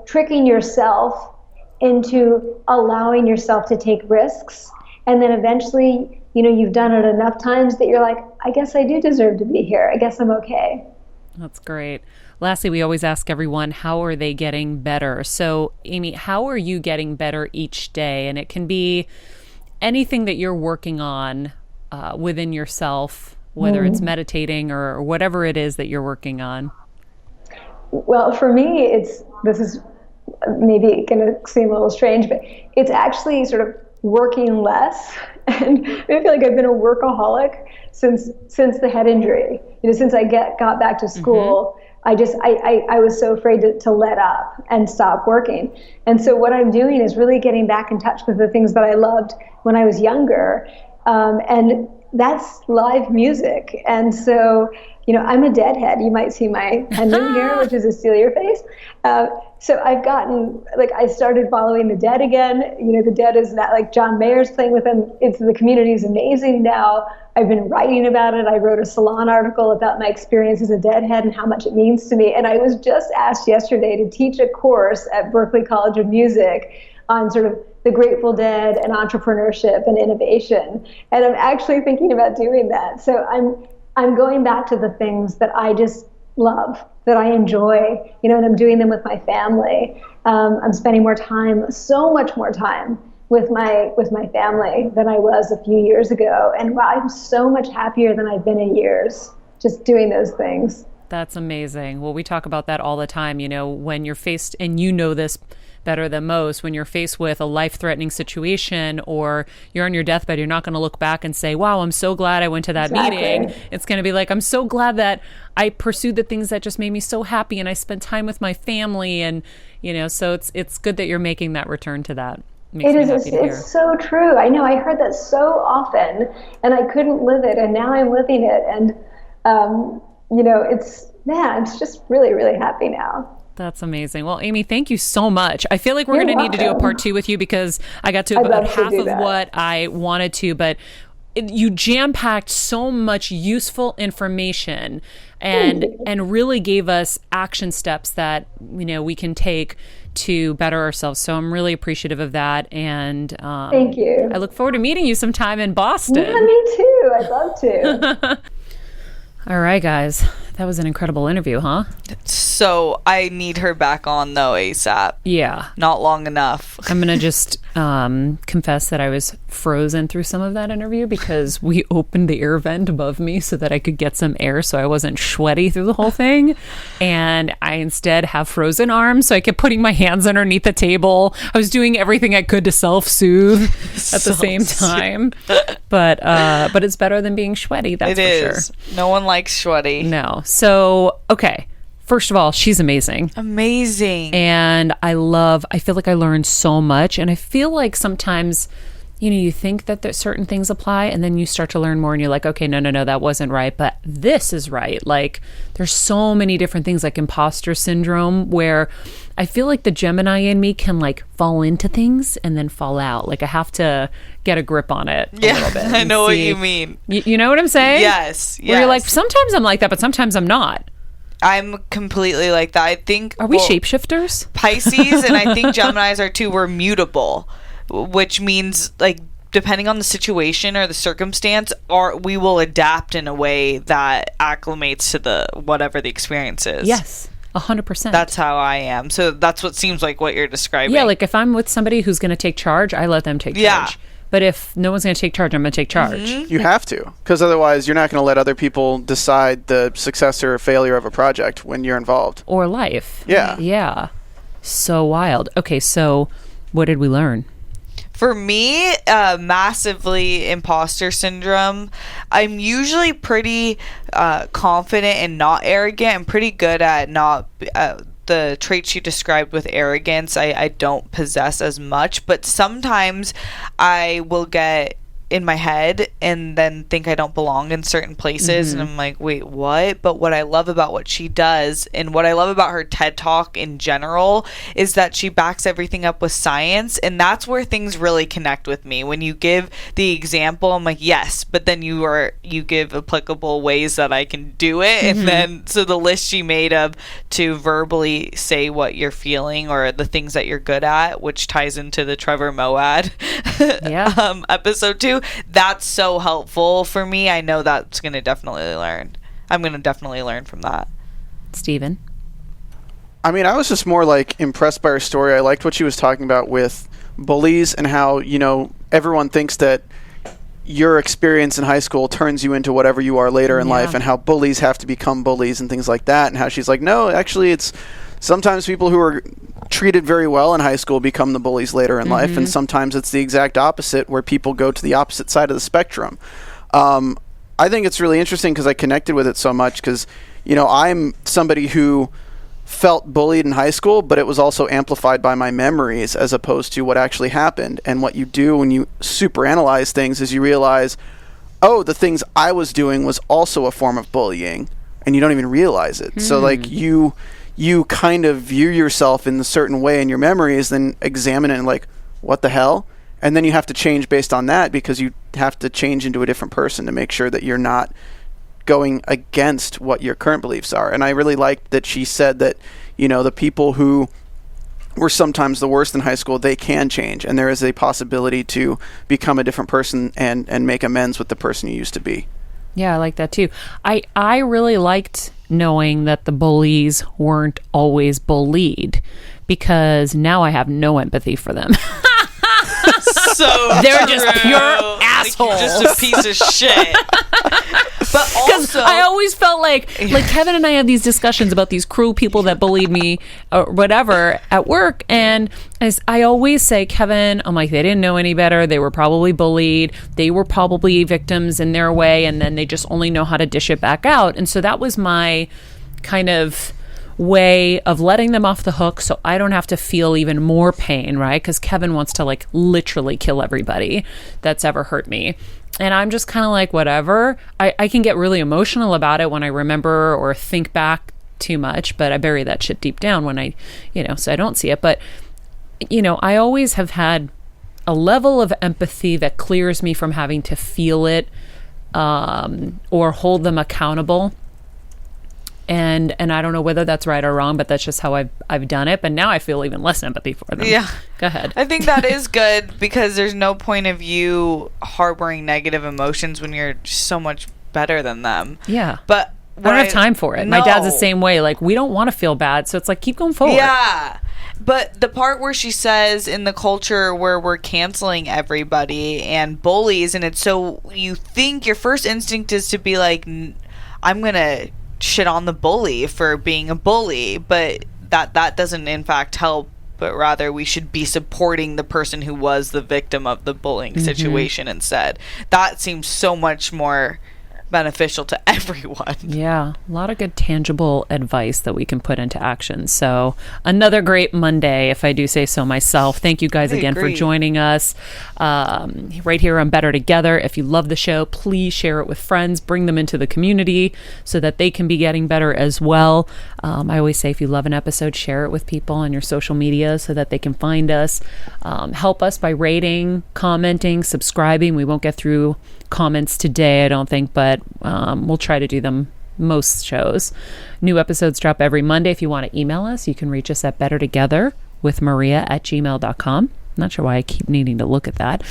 tricking yourself into allowing yourself to take risks. And then eventually, you've done it enough times that you're like, I guess I do deserve to be here. I guess I'm okay. That's great. Lastly, we always ask everyone, how are they getting better? So, Amy, how are you getting better each day? And it can be anything that you're working on within yourself, whether it's meditating or whatever it is that you're working on. Well, for me, this is maybe going to seem a little strange, but it's actually sort of working less. And I feel like I've been a workaholic since the head injury. Since I got back to school, I was so afraid to let up and stop working. And so what I'm doing is really getting back in touch with the things that I loved when I was younger. And that's live music. And so, I'm a deadhead. You might see my pendant here, which is a steal your face. So I've gotten, I started following the Dead again. The Dead is not John Mayer's playing with them. The community is amazing now. I've been writing about it. I wrote a Salon article about my experience as a deadhead and how much it means to me. And I was just asked yesterday to teach a course at Berklee College of Music on sort of the Grateful Dead and entrepreneurship and innovation. And I'm actually thinking about doing that. So I'm going back to the things that I just love, that I enjoy, and I'm doing them with my family. I'm spending so much more time with my family than I was a few years ago. And I'm so much happier than I've been in years just doing those things. That's amazing. Well, we talk about that all the time, when you're faced, and this better than most, when you're faced with a life-threatening situation or you're on your deathbed, you're not going to look back and say, wow, I'm so glad I went to that meeting. It's going to be like, I'm so glad that I pursued the things that just made me so happy and I spent time with my family. And, so it's good that you're making that return to that. It's so true. I know, I heard that so often and I couldn't live it, and now I'm living it. And, it's just really, really happy now. That's amazing. Well, Amy, thank you so much. I feel like we're going to need to do a part 2 with you, because I got to about half of what I wanted to, but you jam-packed so much useful information and really gave us action steps that, we can take to better ourselves. So I'm really appreciative of that. And thank you. I look forward to meeting you sometime in Boston. Yeah, me too. I'd love to. All right, guys. That was an incredible interview, huh? So I need her back on, though, ASAP. Yeah. Not long enough. I'm going to just confess that I was frozen through some of that interview because we opened the air vent above me so that I could get some air so I wasn't sweaty through the whole thing. And I instead have frozen arms, so I kept putting my hands underneath the table. I was doing everything I could to self-soothe at the same time. But it's better than being sweaty, that's for sure. No one likes sweaty. No. So, okay. First of all, she's amazing. Amazing. And I feel like I learned so much. And I feel like sometimes, you think that certain things apply and then you start to learn more and you're like, okay, no, that wasn't right. But this is right. Like, there's so many different things like imposter syndrome, where I feel like the Gemini in me can fall into things and then fall out. Like, I have to get a grip on it a little bit. I know what you mean. You know what I'm saying? Yes. Where you're like, sometimes I'm like that, but sometimes I'm not. I'm completely like that. I think... Are we shapeshifters? Pisces, and I think Geminis are too. We're mutable, which means, like, depending on the situation or the circumstance, or we will adapt in a way that acclimates to the whatever the experience is. Yes, 100%. That's how I am. So that's what seems like what you're describing. Yeah, like if I'm with somebody who's going to take charge, I let them take charge. Yeah. But if no one's going to take charge, I'm going to take charge. You have to, because otherwise you're not going to let other people decide the success or failure of a project when you're involved. Or life. Yeah. Yeah. So wild. Okay, so what did we learn? For me, massively imposter syndrome. I'm usually pretty confident and not arrogant. I'm pretty good at not... the traits you described with arrogance, I don't possess as much. But sometimes I will get in my head and then think I don't belong in certain places, and I'm like, wait, what? But what I love about what she does, and what I love about her TED Talk in general, is that she backs everything up with science, and that's where things really connect with me. When you give the example, I'm like, yes, but then you give applicable ways that I can do it, and then so the list she made of to verbally say what you're feeling or the things that you're good at, which ties into the Trevor Moawad episode 2. That's so helpful for me. I know that's going to definitely learn. I'm going to definitely learn from that. Steven? I mean, I was just more like impressed by her story. I liked what she was talking about with bullies and how, everyone thinks that your experience in high school turns you into whatever you are later in life, and how bullies have to become bullies and things like that. And how she's like, no, actually it's sometimes people who are treated very well in high school become the bullies later in life, and sometimes it's the exact opposite, where people go to the opposite side of the spectrum. I think it's really interesting because I connected with it so much because, I'm somebody who felt bullied in high school, but it was also amplified by my memories as opposed to what actually happened. And what you do when you super analyze things is you realize, oh, the things I was doing was also a form of bullying, and you don't even realize it. So like you kind of view yourself in a certain way in your memories, then examine it and like, what the hell? And then you have to change based on that, because you have to change into a different person to make sure that you're not going against what your current beliefs are. And I really liked that she said that, the people who were sometimes the worst in high school, they can change. And there is a possibility to become a different person and make amends with the person you used to be. Yeah, I like that too. I really liked knowing that the bullies weren't always bullied, because now I have no empathy for them. So they're just pure assholes. Like, you're just a piece of shit. But also, I always felt like Kevin and I have these discussions about these cruel people that bullied me or whatever at work, and as I always say, Kevin, I'm like, they didn't know any better. They were probably bullied. They were probably victims in their way, and then they just only know how to dish it back out. And so that was my kind of way of letting them off the hook so I don't have to feel even more pain, right? Because Kevin wants to like literally kill everybody that's ever hurt me. And I'm just kind of like, whatever. I can get really emotional about it when I remember or think back too much, but I bury that shit deep down when I, so I don't see it. But, I always have had a level of empathy that clears me from having to feel it or hold them accountable. And I don't know whether that's right or wrong, but that's just how I've done it. But now I feel even less empathy for them. Yeah. Go ahead. I think that is good, because there's no point of you harboring negative emotions when you're so much better than them. Yeah. But I don't have time for it. No. My dad's the same way. Like, we don't want to feel bad. So it's like, keep going forward. Yeah. But the part where she says in the culture where we're canceling everybody and bullies, and it's so you think your first instinct is to be like, I'm going to shit on the bully for being a bully, but that doesn't in fact help, but rather we should be supporting the person who was the victim of the bullying situation instead. That seems so much more beneficial to everyone. Yeah, a lot of good tangible advice that we can put into action. So another great Monday, if I do say so myself. Thank you guys again for joining us right here on Better Together. If you love the show, please share it with friends, bring them into the community so that they can be getting better as well. I always say, if you love an episode, share it with people on your social media so that they can find us. Help us by rating, commenting, subscribing. We won't get through comments today, I don't think, but we'll try to do them most shows. New episodes drop every Monday. If you want to email us, you can reach us at bettertogetherwithmaria@gmail.com. I'm not sure why I keep needing to look at that.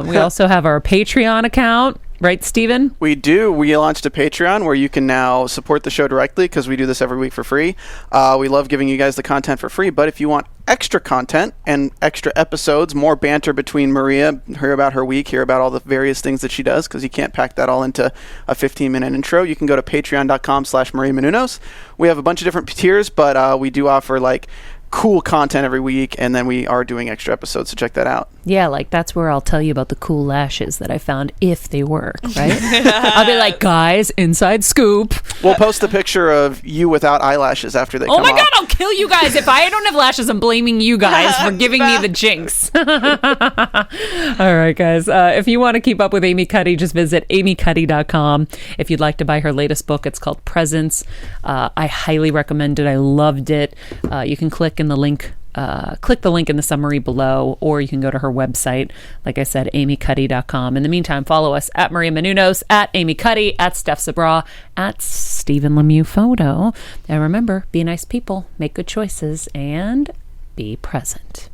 We also have our Patreon account. Right, Stephen? We do. We launched a Patreon where you can now support the show directly because we do this every week for free. We love giving you guys the content for free, but if you want extra content and extra episodes, more banter between Maria, hear about her week, hear about all the various things that she does, because you can't pack that all into a 15-minute intro, you can go to patreon.com/Maria Menounos. We have a bunch of different tiers, but we do offer like cool content every week, and then we are doing extra episodes, so check that out. Yeah, like that's where I'll tell you about the cool lashes that I found if they work, right? I'll be like, guys, inside scoop. We'll post a picture of you without eyelashes after they come Oh my off. God, I'll kill you guys. If I don't have lashes, I'm blaming you guys for giving me the jinx. All right, guys. If you want to keep up with Amy Cuddy, just visit amycuddy.com. If you'd like to buy her latest book, it's called Presence. I highly recommend it. I loved it. You can click the link in the summary below, or you can go to her website, like I said, amycuddy.com. In the meantime, follow us at Maria Menounos, at Amy Cuddy, at Steph Sabra, at Stephen Lemieux Photo. And remember, be nice people, make good choices, and be present.